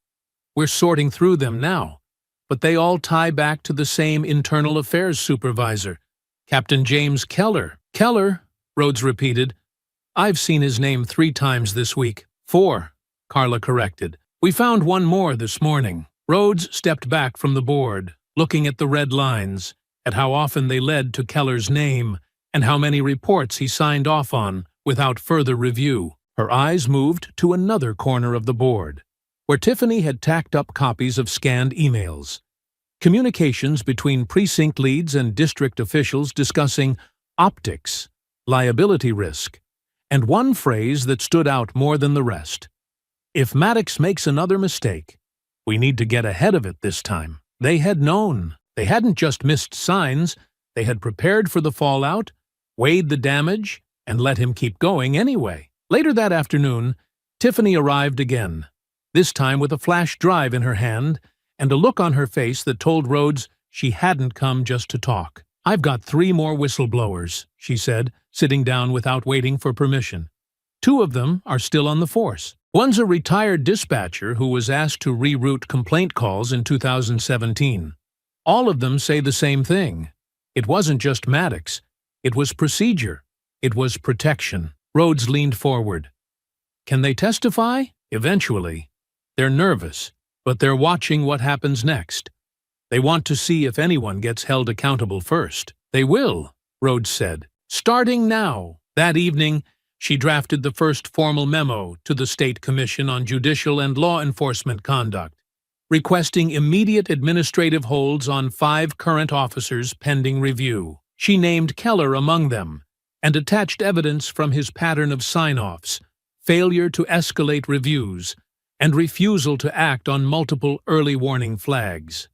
A: "We're sorting through them now, but they all tie back to the same internal affairs supervisor, Captain James Keller." "Keller," Rhodes repeated. "I've seen his name 3 times this week." 4, Carla corrected. "We found one more this morning." Rhodes stepped back from the board, looking at the red lines, at how often they led to Keller's name, and how many reports he signed off on without further review. Her eyes moved to another corner of the board, where Tiffany had tacked up copies of scanned emails. Communications between precinct leads and district officials discussing optics, liability risk, and one phrase that stood out more than the rest. "If Maddox makes another mistake, we need to get ahead of it this time." They had known. They hadn't just missed signs. They had prepared for the fallout, weighed the damage, and let him keep going anyway. Later that afternoon, Tiffany arrived again, this time with a flash drive in her hand and a look on her face that told Rhodes she hadn't come just to talk. "I've got 3 more whistleblowers," she said, sitting down without waiting for permission. 2 of them are still on the force. One's a retired dispatcher who was asked to reroute complaint calls in 2017. All of them say the same thing. It wasn't just Maddox. It was procedure. It was protection. Rhodes leaned forward. "Can they testify?" "Eventually. They're nervous, but they're watching what happens next. They want to see if anyone gets held accountable first." "They will," Rhodes said. "Starting now." That evening, she drafted the first formal memo to the State Commission on Judicial and Law Enforcement Conduct, requesting immediate administrative holds on 5 current officers pending review. She named Keller among them, and attached evidence from his pattern of sign-offs, failure to escalate reviews, and refusal to act on multiple early warning flags.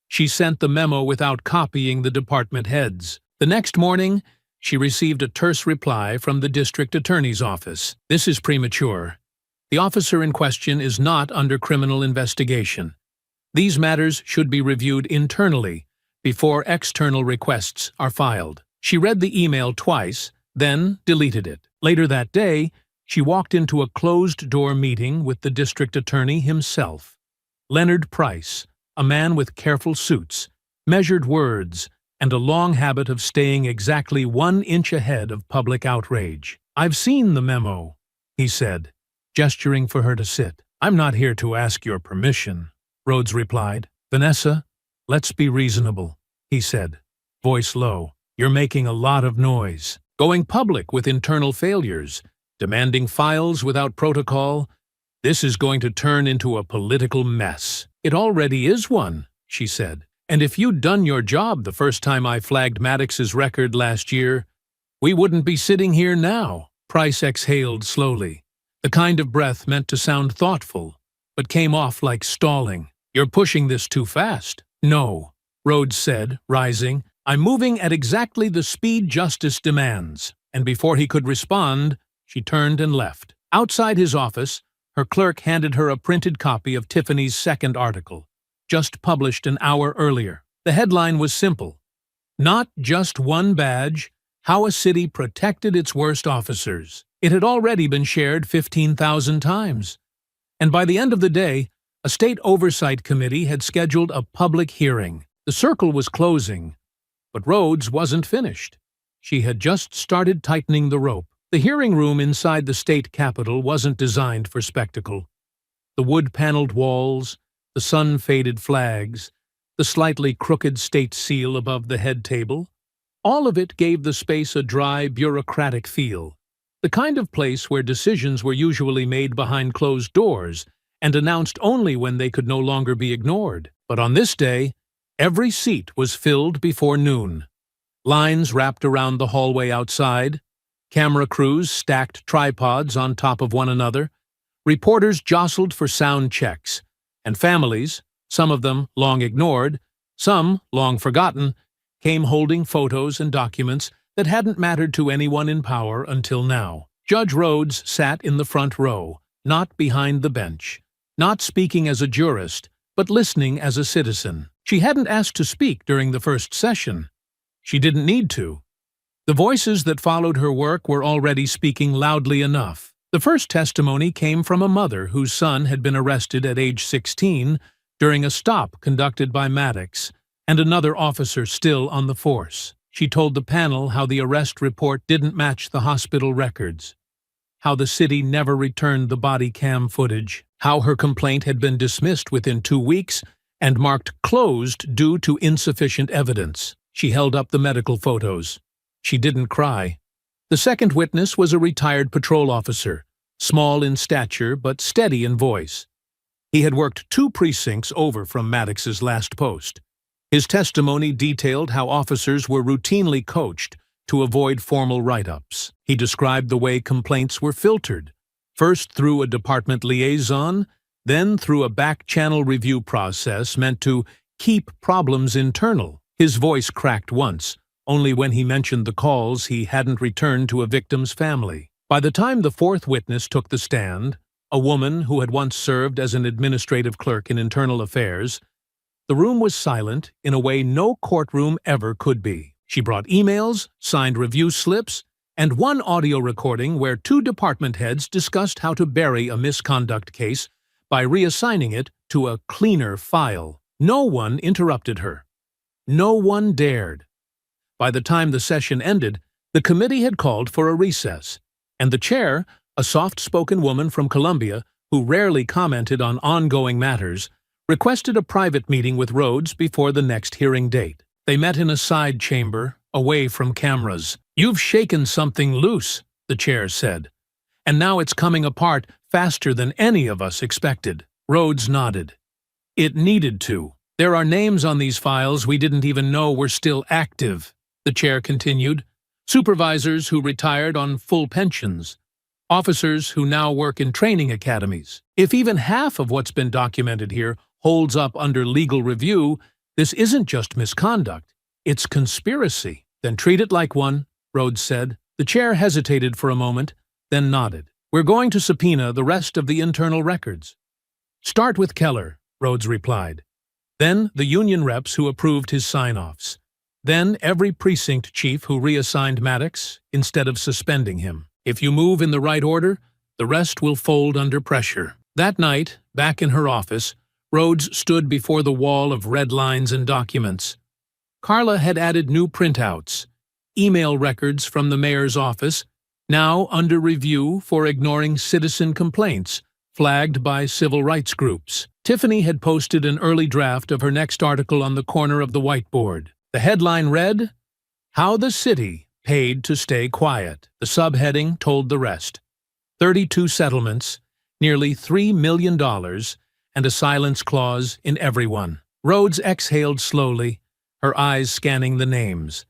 A: She sent the memo without copying the department heads. The next morning, she received a terse reply from the district attorney's office. "This is premature. The officer in question is not under criminal investigation. These matters should be reviewed internally before external requests are filed." She read the email twice, then deleted it. Later that day, She walked into a closed-door meeting with the district attorney himself. Leonard Price, a man with careful suits, measured words, and a long habit of staying exactly 1 inch ahead of public outrage. "I've seen the memo," he said, gesturing for her to sit. "I'm not here to ask your permission," Rhodes replied. "Vanessa, let's be reasonable," he said, voice low. "You're making a lot of noise. Going public with internal failures, demanding files without protocol. This is going to turn into a political mess." "It already is one," she said. "And if you'd done your job the first time I flagged Maddox's record last year, we wouldn't be sitting here now." Price exhaled slowly, the kind of breath meant to sound thoughtful, but came off like stalling. "You're pushing this too fast." "No," Rhodes said, rising. "I'm moving at exactly the speed justice demands." And before he could respond, she turned and left. Outside his office, her clerk handed her a printed copy of Tiffany's second article, just published an hour earlier. The headline was simple: "Not just one badge, how a city protected its worst officers." It had already been shared 15,000 times. And by the end of the day, a state oversight committee had scheduled a public hearing. The circle was closing, but Rhodes wasn't finished. She had just started tightening the rope. The hearing room inside the state capitol wasn't designed for spectacle. The wood-paneled walls, the sun-faded flags, the slightly crooked state seal above the head table, all of it gave the space a dry, bureaucratic feel, the kind of place where decisions were usually made behind closed doors and announced only when they could no longer be ignored. But on this day, every seat was filled before noon. Lines wrapped around the hallway outside, camera crews stacked tripods on top of one another, reporters jostled for sound checks, and families, some of them long ignored, some long forgotten, came holding photos and documents that hadn't mattered to anyone in power until now. Judge Rhodes sat in the front row, not behind the bench, not speaking as a jurist, but listening as a citizen. She hadn't asked to speak during the first session. She didn't need to. The voices that followed her work were already speaking loudly enough. The first testimony came from a mother whose son had been arrested at age 16 during a stop conducted by Maddox and another officer still on the force. She told the panel how the arrest report didn't match the hospital records, how the city never returned the body cam footage, how her complaint had been dismissed within 2 weeks and marked closed due to insufficient evidence. She held up the medical photos. She didn't cry. The second witness was a retired patrol officer, small in stature but steady in voice. He had worked 2 precincts over from Maddox's last post. His testimony detailed how officers were routinely coached to avoid formal write-ups. He described the way complaints were filtered, first through a department liaison, then through a back-channel review process meant to keep problems internal. His voice cracked once, only when he mentioned the calls he hadn't returned to a victim's family. By the time the fourth witness took the stand, a woman who had once served as an administrative clerk in internal affairs, the room was silent in a way no courtroom ever could be. She brought emails, signed review slips, and one audio recording where 2 department heads discussed how to bury a misconduct case by reassigning it to a cleaner file. No one interrupted her. No one dared. By the time the session ended, the committee had called for a recess, and the chair, a soft-spoken woman from Columbia who rarely commented on ongoing matters, requested a private meeting with Rhodes before the next hearing date. They met in a side chamber, away from cameras. "You've shaken something loose," the chair said, "and now it's coming apart faster than any of us expected." Rhodes nodded. "It needed to. There are names on these files we didn't even know were still active," the chair continued. "Supervisors who retired on full pensions. Officers who now work in training academies. If even half of what's been documented here holds up under legal review, this isn't just misconduct. It's conspiracy." "Then treat it like one," Rhodes said. The chair hesitated for a moment, then nodded. "We're going to subpoena the rest of the internal records." "Start with Keller," Rhodes replied. Then the union reps who approved his sign-offs. Then every precinct chief who reassigned Maddox instead of suspending him. If you move in the right order, The rest will fold under pressure. That night, back in her office, Rhodes stood before the wall of red lines and documents. Carla had added new printouts, email records from the mayor's office, now under review for ignoring citizen complaints flagged by civil rights groups. Tiffany had posted an early draft of her next article on the corner of the whiteboard. The headline read, "How the City Paid to Stay Quiet." The subheading told the rest. 32 settlements, nearly $3 million, and a silence clause in every one. Rhodes exhaled slowly, her eyes scanning the names.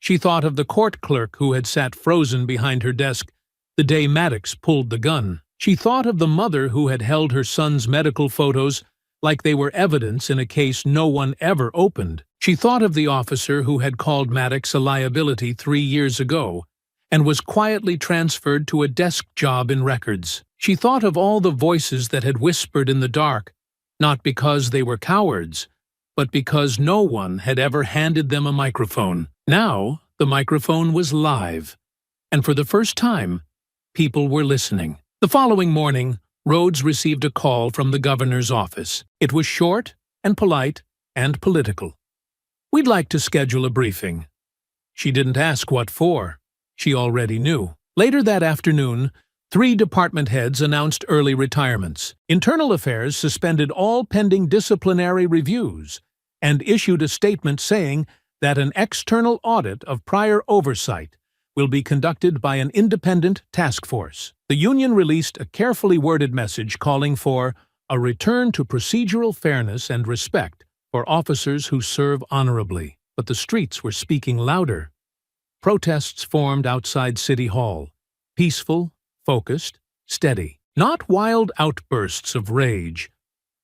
A: She thought of the court clerk who had sat frozen behind her desk the day Maddox pulled the gun. She thought of the mother who had held her son's medical photos like they were evidence in a case no one ever opened. She thought of the officer who had called Maddox a liability 3 years ago and was quietly transferred to a desk job in records. She thought of all the voices that had whispered in the dark, not because they were cowards, but because no one had ever handed them a microphone. Now, the microphone was live, and for the first time, people were listening. The following morning, Rhodes received a call from the governor's office. It was short and polite and political. "We'd like to schedule a briefing." She didn't ask what for. She already knew. Later that afternoon, 3 department heads announced early retirements. Internal Affairs suspended all pending disciplinary reviews and issued a statement saying that an external audit of prior oversight will be conducted by an independent task force. The union released a carefully worded message calling for a return to procedural fairness and respect for officers who serve honorably. But the streets were speaking louder. Protests formed outside City Hall, peaceful, focused, steady. Not wild outbursts of rage,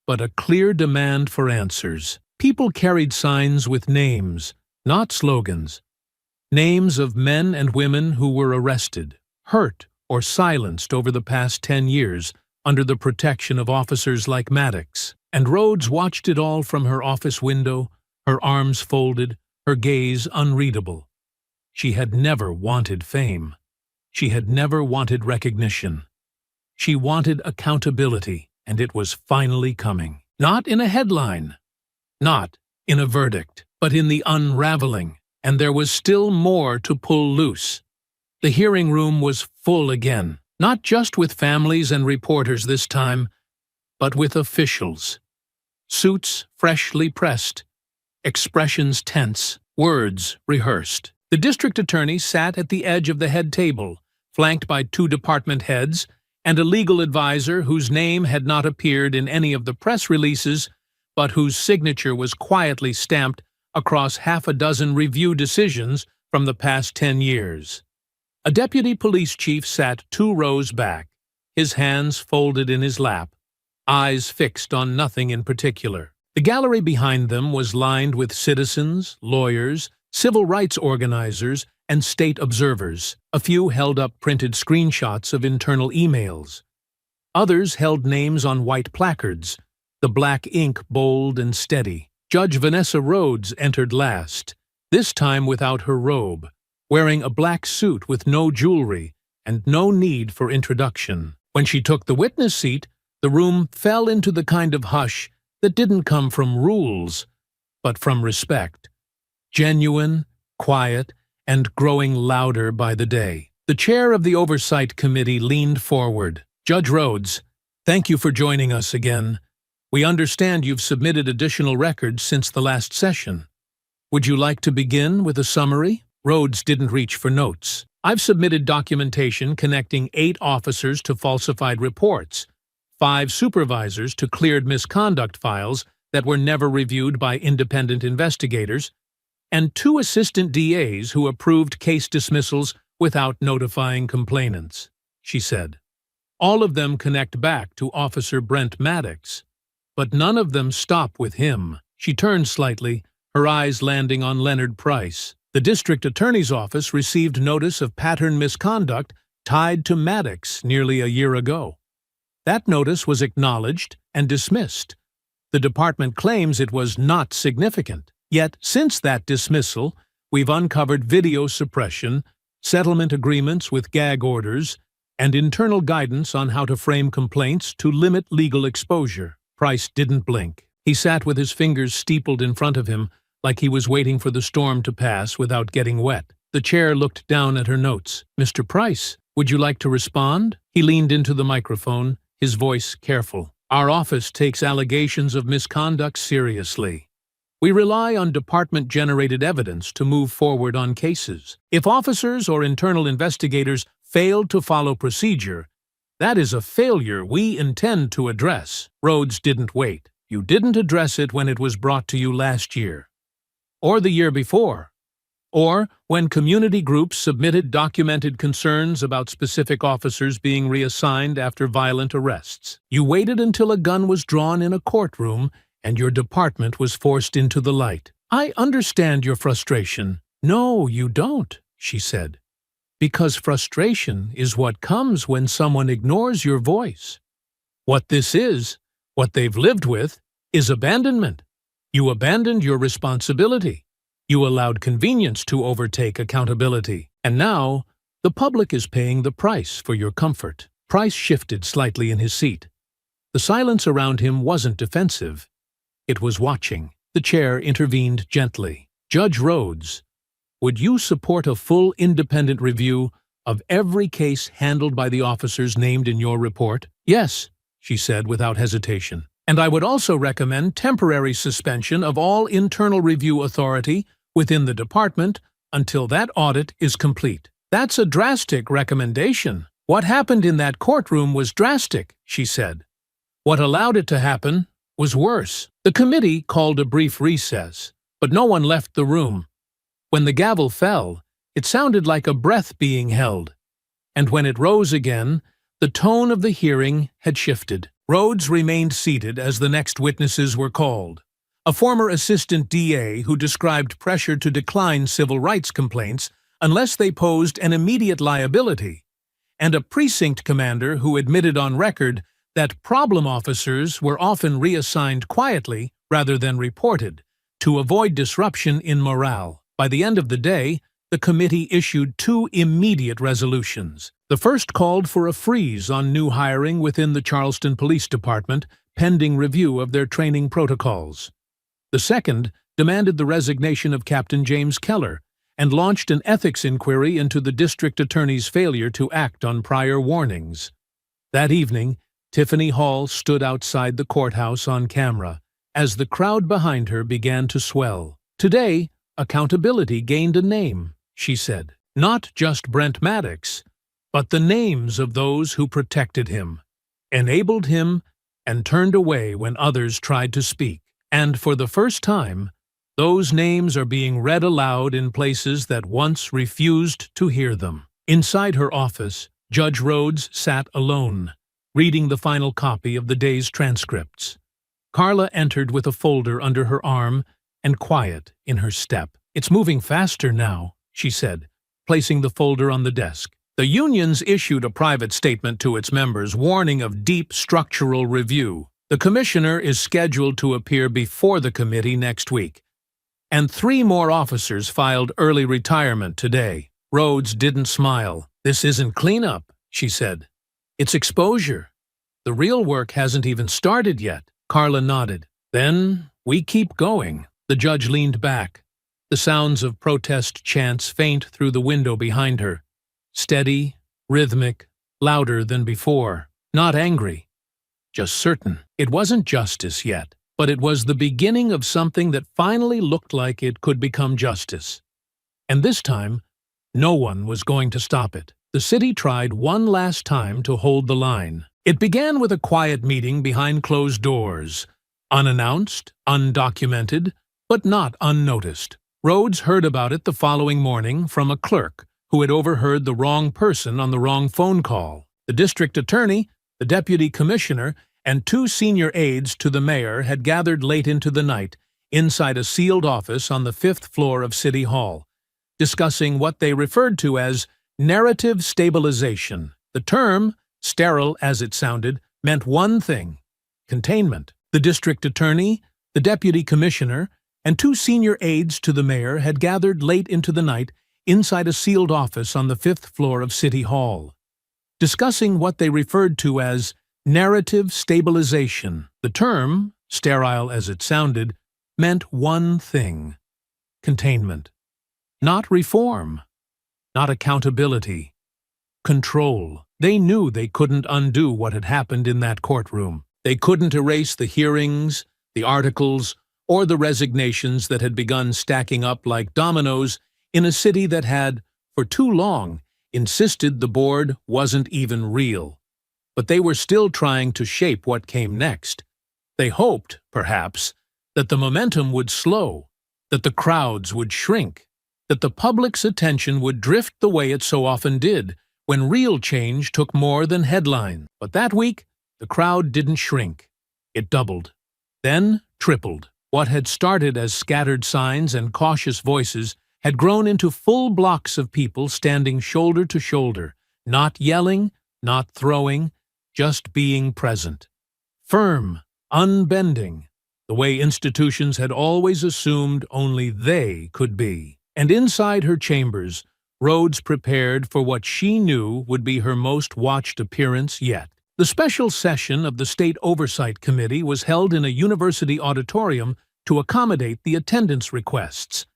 A: but a clear demand for answers. People carried signs with names, not slogans. Names of men and women who were arrested, hurt, or silenced over the past 10 years under the protection of officers like Maddox. And Rhodes watched it all from her office window, her arms folded, her gaze unreadable. She had never wanted fame. She had never wanted recognition. She wanted accountability, and it was finally coming. Not in a headline, not in a verdict, but in the unraveling. And there was still more to pull loose. The hearing room was full again, not just with families and reporters this time, but with officials. Suits freshly pressed, expressions tense, words rehearsed. The district attorney sat at the edge of the head table, flanked by 2 department heads and a legal advisor whose name had not appeared in any of the press releases, but whose signature was quietly stamped across half a dozen review decisions from the past 10 years. A deputy police chief sat 2 rows back, his hands folded in his lap, eyes fixed on nothing in particular. The gallery behind them was lined with citizens, lawyers, civil rights organizers, and state observers. A few held up printed screenshots of internal emails. Others held names on white placards, the black ink bold and steady. Judge Vanessa Rhodes entered last, this time without her robe, wearing a black suit with no jewelry and no need for introduction. When she took the witness seat, the room fell into the kind of hush that didn't come from rules, but from respect. Genuine, quiet, and growing louder by the day. The chair of the Oversight Committee leaned forward. "Judge Rhodes, thank you for joining us again. We understand you've submitted additional records since the last session. Would you like to begin with a summary?" Rhodes didn't reach for notes. "I've submitted documentation connecting 8 officers to falsified reports, 5 supervisors to cleared misconduct files that were never reviewed by independent investigators, and 2 assistant DAs who approved case dismissals without notifying complainants," she said. "All of them connect back to Officer Brent Maddox. But none of them stop with him." She turned slightly, her eyes landing on Leonard Price. "The district attorney's office received notice of pattern misconduct tied to Maddox nearly a year ago. That notice was acknowledged and dismissed. The department claims it was not significant. Yet, since that dismissal, we've uncovered video suppression, settlement agreements with gag orders, and internal guidance on how to frame complaints to limit legal exposure. Price didn't blink. He sat with his fingers steepled in front of him, like he was waiting for the storm to pass without getting wet. The chair looked down at her notes. "Mr. Price, would you like to respond?" He leaned into the microphone, his voice careful. "Our office takes allegations of misconduct seriously. We rely on department-generated evidence to move forward on cases. If officers or internal investigators fail to follow procedure, that is a failure we intend to address." Rhodes didn't wait. "You didn't address it when it was brought to you last year, or the year before, or when community groups submitted documented concerns about specific officers being reassigned after violent arrests. You waited until a gun was drawn in a courtroom and your department was forced into the light. I understand your frustration." "No, you don't," she said, "because frustration is what comes when someone ignores your voice. What this is, what they've lived with, is abandonment. You abandoned your responsibility. You allowed convenience to overtake accountability. And now, the public is paying the price for your comfort." Price shifted slightly in his seat. The silence around him wasn't defensive. It was watching. The chair intervened gently. "Judge Rhodes, would you support a full independent review of every case handled by the officers named in your report?" "Yes," she said without hesitation. "And I would also recommend temporary suspension of all internal review authority within the department until that audit is complete." "That's a drastic recommendation." "What happened in that courtroom was drastic," she said. "What allowed it to happen was worse." The committee called a brief recess, but no one left the room. When the gavel fell, it sounded like a breath being held, and when it rose again, the tone of the hearing had shifted. Rhodes remained seated as the next witnesses were called. A former assistant DA who described pressure to decline civil rights complaints unless they posed an immediate liability, and a precinct commander who admitted on record that problem officers were often reassigned quietly rather than reported to avoid disruption in morale. By the end of the day, the committee issued 2 immediate resolutions. The first called for a freeze on new hiring within the Charleston Police Department, pending review of their training protocols. The second demanded the resignation of Captain James Keller and launched an ethics inquiry into the district attorney's failure to act on prior warnings. That evening, Tiffany Hall stood outside the courthouse on camera as the crowd behind her began to swell. "Today, accountability gained a name," she said. "Not just Brent Maddox, but the names of those who protected him, enabled him, and turned away when others tried to speak. And for the first time, those names are being read aloud in places that once refused to hear them." Inside her office, Judge Rhodes sat alone, reading the final copy of the day's transcripts. Carla entered with a folder under her arm and quiet in her step. "It's moving faster now," she said, placing the folder on the desk. "The unions issued a private statement to its members warning of deep structural review. The commissioner is scheduled to appear before the committee next week, and 3 more officers filed early retirement today." Rhodes didn't smile. "This isn't cleanup," she said. "It's exposure. The real work hasn't even started yet." Carla nodded. "Then we keep going." The judge leaned back, the sounds of protest chants faint through the window behind her. Steady, rhythmic, louder than before. Not angry, just certain. It wasn't justice yet, but it was the beginning of something that finally looked like it could become justice. And this time, no one was going to stop it. The city tried one last time to hold the line. It began with a quiet meeting behind closed doors, unannounced, undocumented, but not unnoticed. Rhodes heard about it the following morning from a clerk who had overheard the wrong person on the wrong phone call. The district attorney, the deputy commissioner, and 2 senior aides to the mayor had gathered late into the night inside a sealed office on the 5th floor of City Hall, discussing what they referred to as narrative stabilization. The term, sterile as it sounded, meant one thing: containment. The district attorney, the deputy commissioner, and 2 senior aides to the mayor had gathered late into the night inside a sealed office on the 5th floor of City Hall. discussing what they referred to as narrative stabilization. The term, sterile as it sounded, meant one thing: containment. Not reform, not accountability, control. They knew they couldn't undo what had happened in that courtroom. They couldn't erase the hearings, the articles, or the resignations that had begun stacking up like dominoes in a city that had, for too long, insisted the board wasn't even real. But they were still trying to shape what came next. They hoped, perhaps, that the momentum would slow, that the crowds would shrink, that the public's attention would drift the way it so often did when real change took more than headlines. But that week, the crowd didn't shrink. It doubled, then tripled. What had started as scattered signs and cautious voices had grown into full blocks of people standing shoulder to shoulder, not yelling, not throwing, just being present. Firm, unbending, the way institutions had always assumed only they could be. And inside her chambers, Rhodes prepared for what she knew would be her most watched appearance yet. The special session of the State Oversight Committee was held in a university auditorium to accommodate the attendance requests.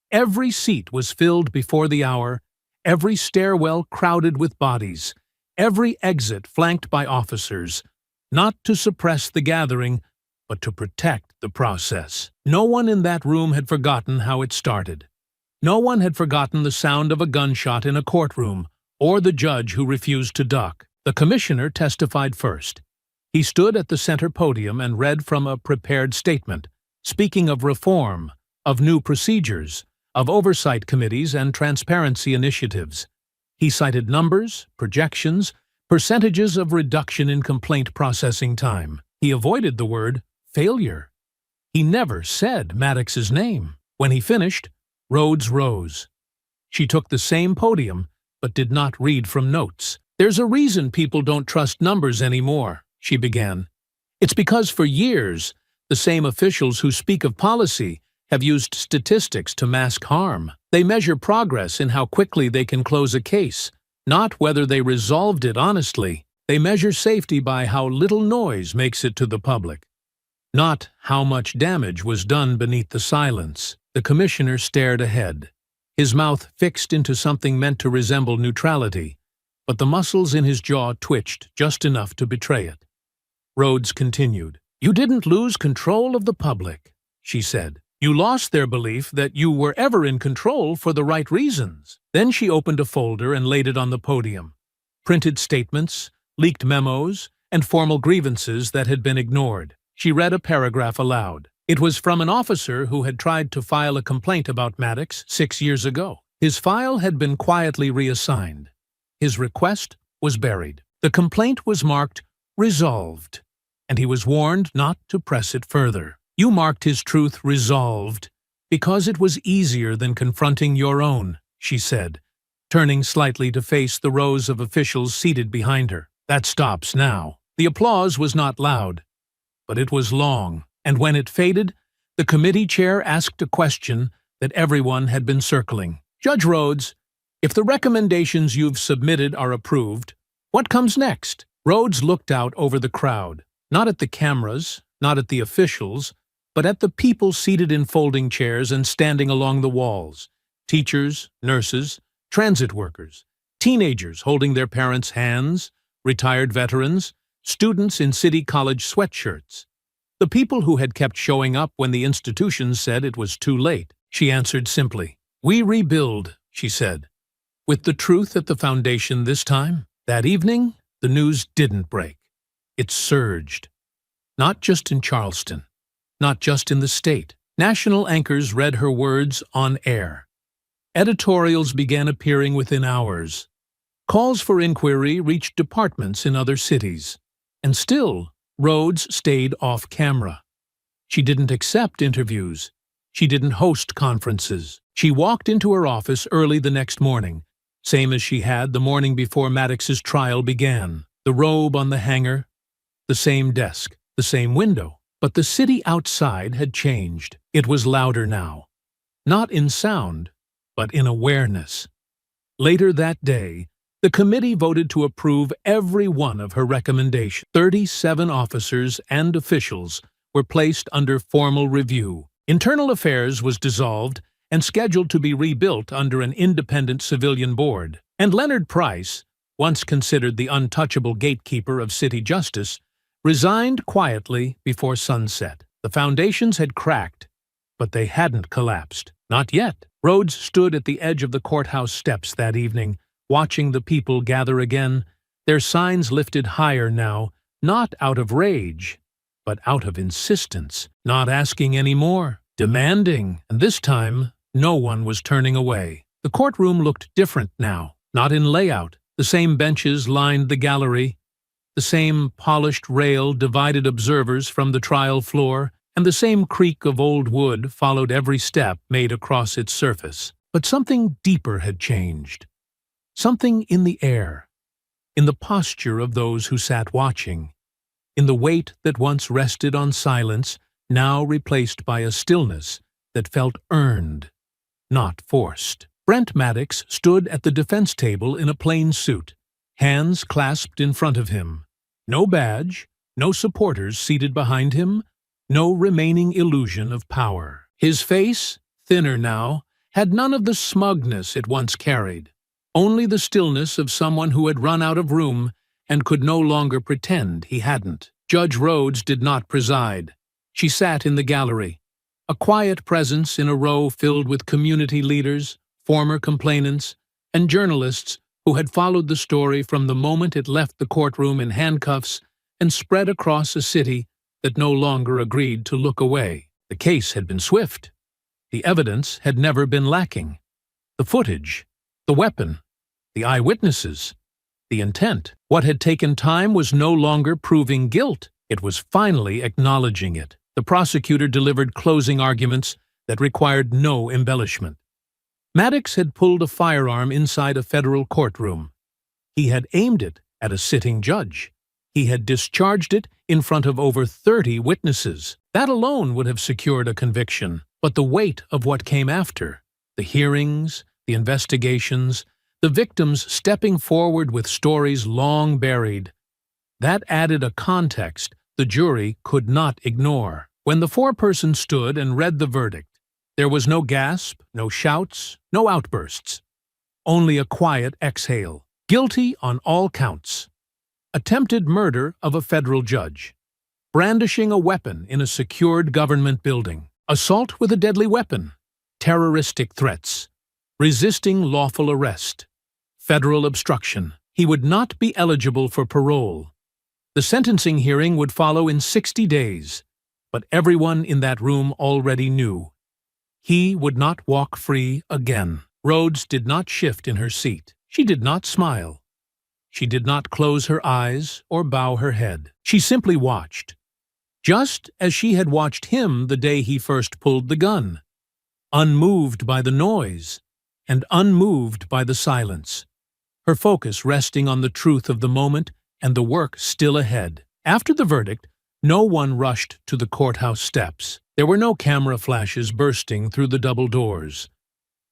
A: Every seat was filled before the hour, every stairwell crowded with bodies, every exit flanked by officers, not to suppress the gathering, but to protect the process. No one in that room had forgotten how it started. No one had forgotten the sound of a gunshot in a courtroom, or the judge who refused to duck. The commissioner testified first. He stood at the center podium and read from a prepared statement, speaking of reform, of new procedures, of oversight committees and transparency initiatives. He cited numbers, projections, percentages of reduction in complaint processing time. He avoided the word failure. He never said Maddox's name. When he finished, Rhodes rose. She took the same podium, but did not read from notes. "There's a reason people don't trust numbers anymore," she began. "It's because for years, the same officials who speak of policy have used statistics to mask harm. They measure progress in how quickly they can close a case, not whether they resolved it honestly. They measure safety by how little noise makes it to the public, not how much damage was done beneath the silence." The commissioner stared ahead, his mouth fixed into something meant to resemble neutrality, but the muscles in his jaw twitched just enough to betray it. Rhodes continued. "You didn't lose control of the public," she said. "You lost their belief that you were ever in control for the right reasons." Then she opened a folder and laid it on the podium. Printed statements, leaked memos, and formal grievances that had been ignored. She read a paragraph aloud. It was from an officer who had tried to file a complaint about Maddox 6 years ago. His file had been quietly reassigned. His request was buried. The complaint was marked resolved, and he was warned not to press it further. "You marked his truth resolved because it was easier than confronting your own," she said, turning slightly to face the rows of officials seated behind her. "That stops now." The applause was not loud, but it was long, and when it faded, the committee chair asked a question that everyone had been circling. "Judge Rhodes, if the recommendations you've submitted are approved, what comes next?" Rhodes looked out over the crowd, not at the cameras, not at the officials, but at the people seated in folding chairs and standing along the walls: teachers, nurses, transit workers, teenagers holding their parents' hands, retired veterans, students in city college sweatshirts. The people who had kept showing up when the institutions said it was too late. She answered simply. "We rebuild," she said. "With the truth at the foundation this time." That evening, the news didn't break. It surged. Not just in Charleston, not just in the state. National anchors read her words on air. Editorials began appearing within hours. Calls for inquiry reached departments in other cities. And still, Rhodes stayed off camera. She didn't accept interviews. She didn't host conferences. She walked into her office early the next morning, same as she had the morning before Maddox's trial began. The robe on the hanger, the same desk, the same window. But the city outside had changed. It was louder now. Not in sound, but in awareness. Later that day, The committee voted to approve every one of her recommendations. 37 officers and officials were placed under formal review. Internal Affairs was dissolved and scheduled to be rebuilt under an independent civilian board. And Leonard Price, once considered the untouchable gatekeeper of city justice, resigned quietly before sunset. The foundations had cracked, but they hadn't collapsed. Not yet. Rhodes stood at the edge of the courthouse steps that evening, watching the people gather again, their signs lifted higher now, not out of rage, but out of insistence, not asking any more, demanding, and this time no one was turning away. The courtroom looked different now, not in layout. The same benches lined the gallery, the same polished rail divided observers from the trial floor, and the same creak of old wood followed every step made across its surface. But something deeper had changed. Something in the air, in the posture of those who sat watching, in the weight that once rested on silence, now replaced by a stillness that felt earned, not forced. Brent Maddox stood at the defense table in a plain suit, hands clasped in front of him. No badge, no supporters seated behind him, no remaining illusion of power. His face, thinner now, had none of the smugness it once carried. Only the stillness of someone who had run out of room and could no longer pretend he hadn't. Judge Rhodes did not preside. She sat in the gallery, a quiet presence in a row filled with community leaders, former complainants, and journalists who had followed the story from the moment it left the courtroom in handcuffs and spread across a city that no longer agreed to look away. The case had been swift. The evidence had never been lacking. The footage, the weapon, the eyewitnesses, the intent. What had taken time was no longer proving guilt. It was finally acknowledging it. The prosecutor delivered closing arguments that required no embellishment. Maddox had pulled a firearm inside a federal courtroom. He had aimed it at a sitting judge. He had discharged it in front of over 30 witnesses. That alone would have secured a conviction. But the weight of what came after, the hearings, the investigations, the victims stepping forward with stories long buried, that added a context the jury could not ignore. When the foreperson stood and read the verdict, there was no gasp, no shouts, no outbursts. Only a quiet exhale. Guilty on all counts. Attempted murder of a federal judge. Brandishing a weapon in a secured government building. Assault with a deadly weapon. Terroristic threats. Resisting lawful arrest. Federal obstruction. He would not be eligible for parole. The sentencing hearing would follow in 60 days, but everyone in that room already knew. He would not walk free again. Rhodes did not shift in her seat. She did not smile. She did not close her eyes or bow her head. She simply watched, just as she had watched him the day he first pulled the gun, unmoved by the noise and unmoved by the silence, her focus resting on the truth of the moment and the work still ahead. After the verdict, no one rushed to the courthouse steps. There were no camera flashes bursting through the double doors.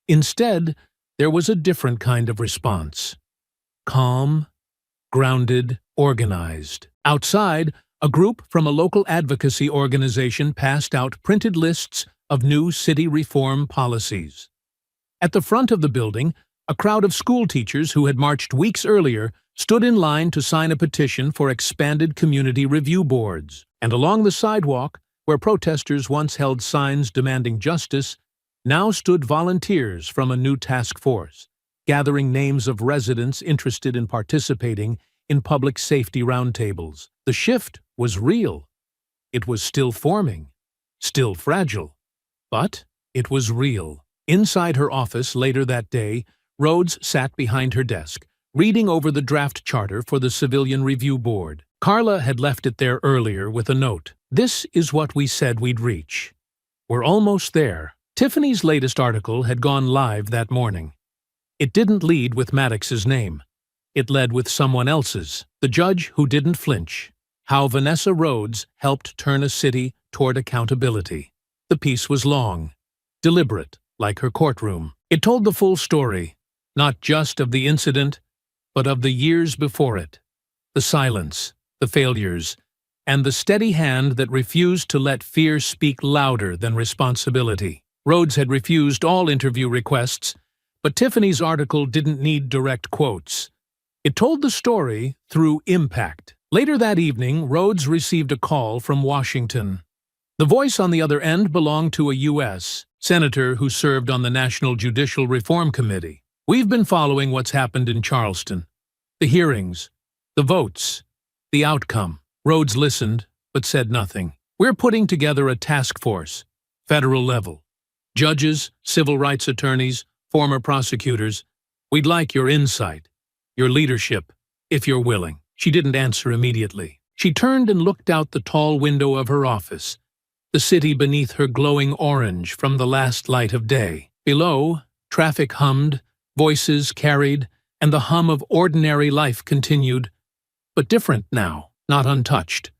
A: Instead, there was a different kind of response. Calm, grounded, organized. Outside, a group from a local advocacy organization passed out printed lists of new city reform policies. At the front of the building, a crowd of school teachers who had marched weeks earlier stood in line to sign a petition for expanded community review boards. And along the sidewalk, where protesters once held signs demanding justice, now stood volunteers from a new task force, gathering names of residents interested in participating in public safety roundtables. The shift was real. It was still forming, still fragile, but it was real. Inside her office later that day, Rhodes sat behind her desk, reading over the draft charter for the Civilian Review Board. Carla had left it there earlier with a note. This is what we said we'd reach. We're almost there. Tiffany's latest article had gone live that morning. It didn't lead with Maddox's name. It led with someone else's, the judge who didn't flinch. How Vanessa Rhodes helped turn a city toward accountability. The piece was long, deliberate, like her courtroom. It told the full story, not just of the incident, but of the years before it. The silence, the failures, and the steady hand that refused to let fear speak louder than responsibility. Rhodes had refused all interview requests, but Tiffany's article didn't need direct quotes. It told the story through impact. Later that evening, Rhodes received a call from Washington. The voice on the other end belonged to a U.S. senator who served on the National Judicial Reform Committee. "We've been following what's happened in Charleston. The hearings, the votes, the outcome." Rhodes listened, but said nothing. "We're putting together a task force, federal level. Judges, civil rights attorneys, former prosecutors. We'd like your insight, your leadership, if you're willing." She didn't answer immediately. She turned and looked out the tall window of her office, the city beneath her glowing orange from the last light of day. Below, traffic hummed, voices carried, and the hum of ordinary life continued, but different now, not untouched,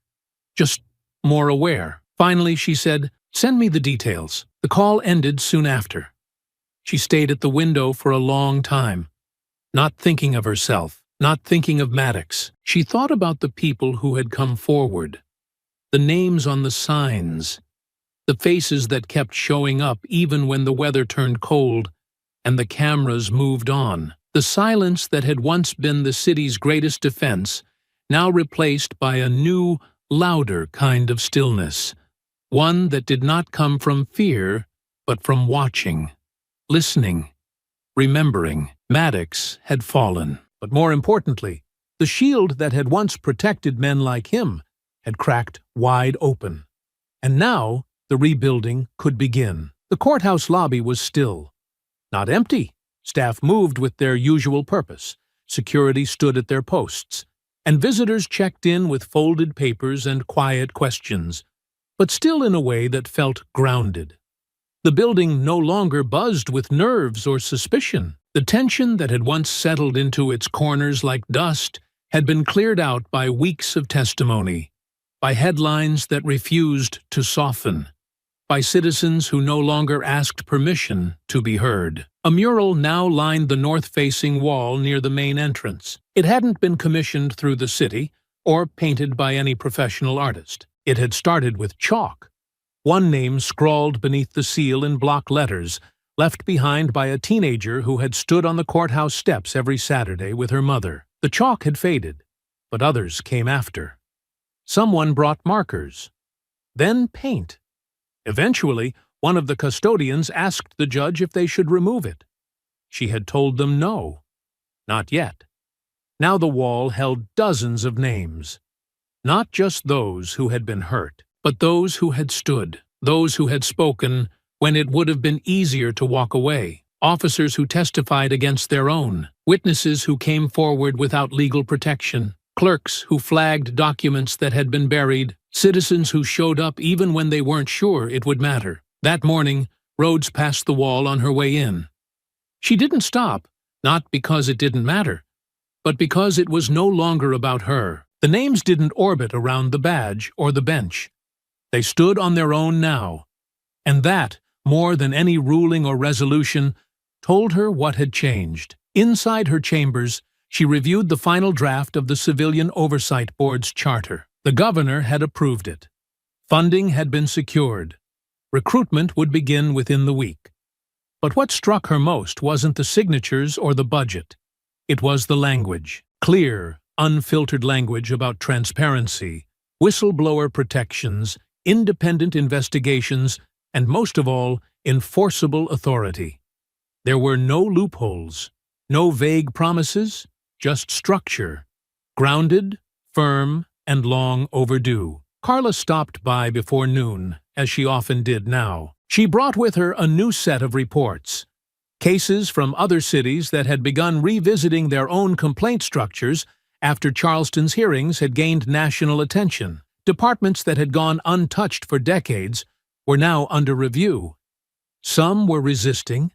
A: just more aware. Finally, she said, "Send me the details." The call ended soon after. She stayed at the window for a long time, not thinking of herself, not thinking of Maddox. She thought about the people who had come forward, the names on the signs, the faces that kept showing up even when the weather turned cold and the cameras moved on. The silence that had once been the city's greatest defense, now replaced by a new, louder kind of stillness, one that did not come from fear, but from watching, listening, remembering. Maddox had fallen, but more importantly, the shield that had once protected men like him had cracked wide open. And now the rebuilding could begin. The courthouse lobby was still, not empty. Staff moved with their usual purpose. Security stood at their posts, and visitors checked in with folded papers and quiet questions, but still in a way that felt grounded. The building no longer buzzed with nerves or suspicion. The tension that had once settled into its corners like dust had been cleared out by weeks of testimony, by headlines that refused to soften, by citizens who no longer asked permission to be heard. A mural now lined the north-facing wall near the main entrance. It hadn't been commissioned through the city or painted by any professional artist. It had started with chalk, one name scrawled beneath the seal in block letters, left behind by a teenager who had stood on the courthouse steps every Saturday with her mother. The chalk had faded, but others came after. Someone brought markers, then paint. Eventually, one of the custodians asked the judge if they should remove it. She had told them no, not yet. Now the wall held dozens of names, not just those who had been hurt, but those who had stood, those who had spoken when it would have been easier to walk away, officers who testified against their own, witnesses who came forward without legal protection, clerks who flagged documents that had been buried, citizens who showed up even when they weren't sure it would matter. That morning, Rhodes passed the wall on her way in. She didn't stop, not because it didn't matter, but because it was no longer about her. The names didn't orbit around the badge or the bench. They stood on their own now, and that, more than any ruling or resolution, told her what had changed. Inside her chambers, she reviewed the final draft of the Civilian Oversight Board's charter. The governor had approved it. Funding had been secured. Recruitment would begin within the week. But what struck her most wasn't the signatures or the budget. It was the language. Clear, unfiltered language about transparency, whistleblower protections, independent investigations, and most of all, enforceable authority. There were no loopholes, no vague promises, just structure, grounded, firm, and long overdue. Carla stopped by before noon, as she often did now. She brought with her a new set of reports, cases from other cities that had begun revisiting their own complaint structures after Charleston's hearings had gained national attention. Departments that had gone untouched for decades were now under review. Some were resisting,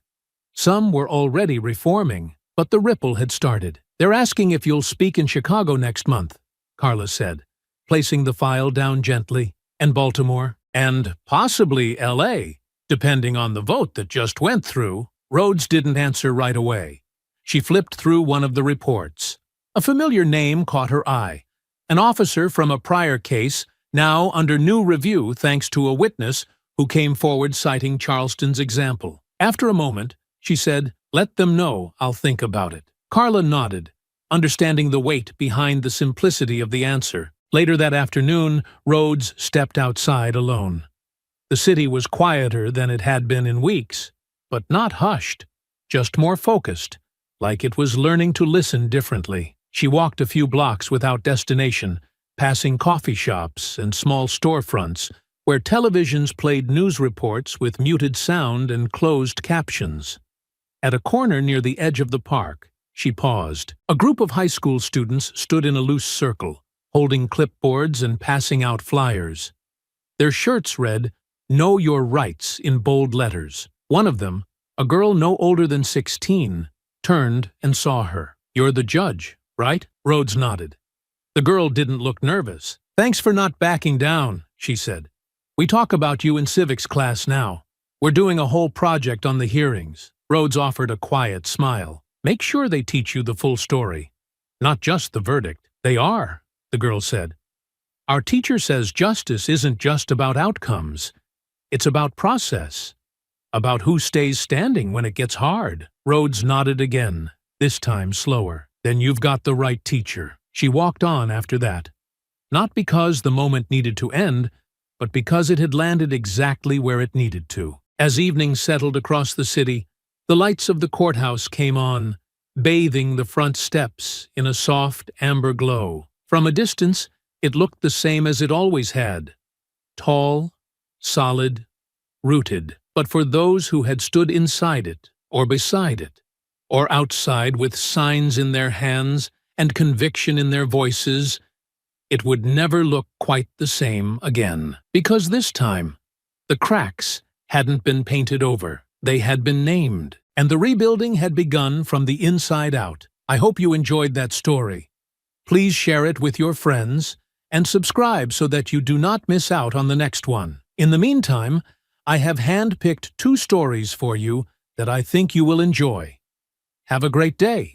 A: some were already reforming, but the ripple had started. "They're asking if you'll speak in Chicago next month," Carla said, placing the file down gently. "And Baltimore, and possibly L.A., depending on the vote that just went through." Rhodes didn't answer right away. She flipped through one of the reports. A familiar name caught her eye. An officer from a prior case, now under new review thanks to a witness who came forward citing Charleston's example. After a moment, she said, "Let them know, I'll think about it." Carla nodded, understanding the weight behind the simplicity of the answer. Later that afternoon, Rhodes stepped outside alone. The city was quieter than it had been in weeks, but not hushed, just more focused, like it was learning to listen differently. She walked a few blocks without destination, passing coffee shops and small storefronts where televisions played news reports with muted sound and closed captions. At a corner near the edge of the park, she paused. A group of high school students stood in a loose circle, holding clipboards and passing out flyers. Their shirts read, "Know Your Rights," in bold letters. One of them, a girl no older than 16, turned and saw her. "You're the judge, right?" Rhodes nodded. The girl didn't look nervous. "Thanks for not backing down," she said. "We talk about you in civics class now. We're doing a whole project on the hearings." Rhodes offered a quiet smile. "Make sure they teach you the full story, not just the verdict." "They are," the girl said. "Our teacher says justice isn't just about outcomes. It's about process, about who stays standing when it gets hard." Rhodes nodded again, this time slower. "Then you've got the right teacher." She walked on after that, not because the moment needed to end, but because it had landed exactly where it needed to. As evening settled across the city, the lights of the courthouse came on, bathing the front steps in a soft amber glow. From a distance, it looked the same as it always had. Tall, solid, rooted. But for those who had stood inside it, or beside it, or outside with signs in their hands and conviction in their voices, it would never look quite the same again. Because this time, the cracks hadn't been painted over. They had been named, and the rebuilding had begun from the inside out. I hope you enjoyed that story. Please share it with your friends and subscribe so that you do not miss out on the next one. In the meantime, I have hand-picked 2 stories for you that I think you will enjoy. Have a great day.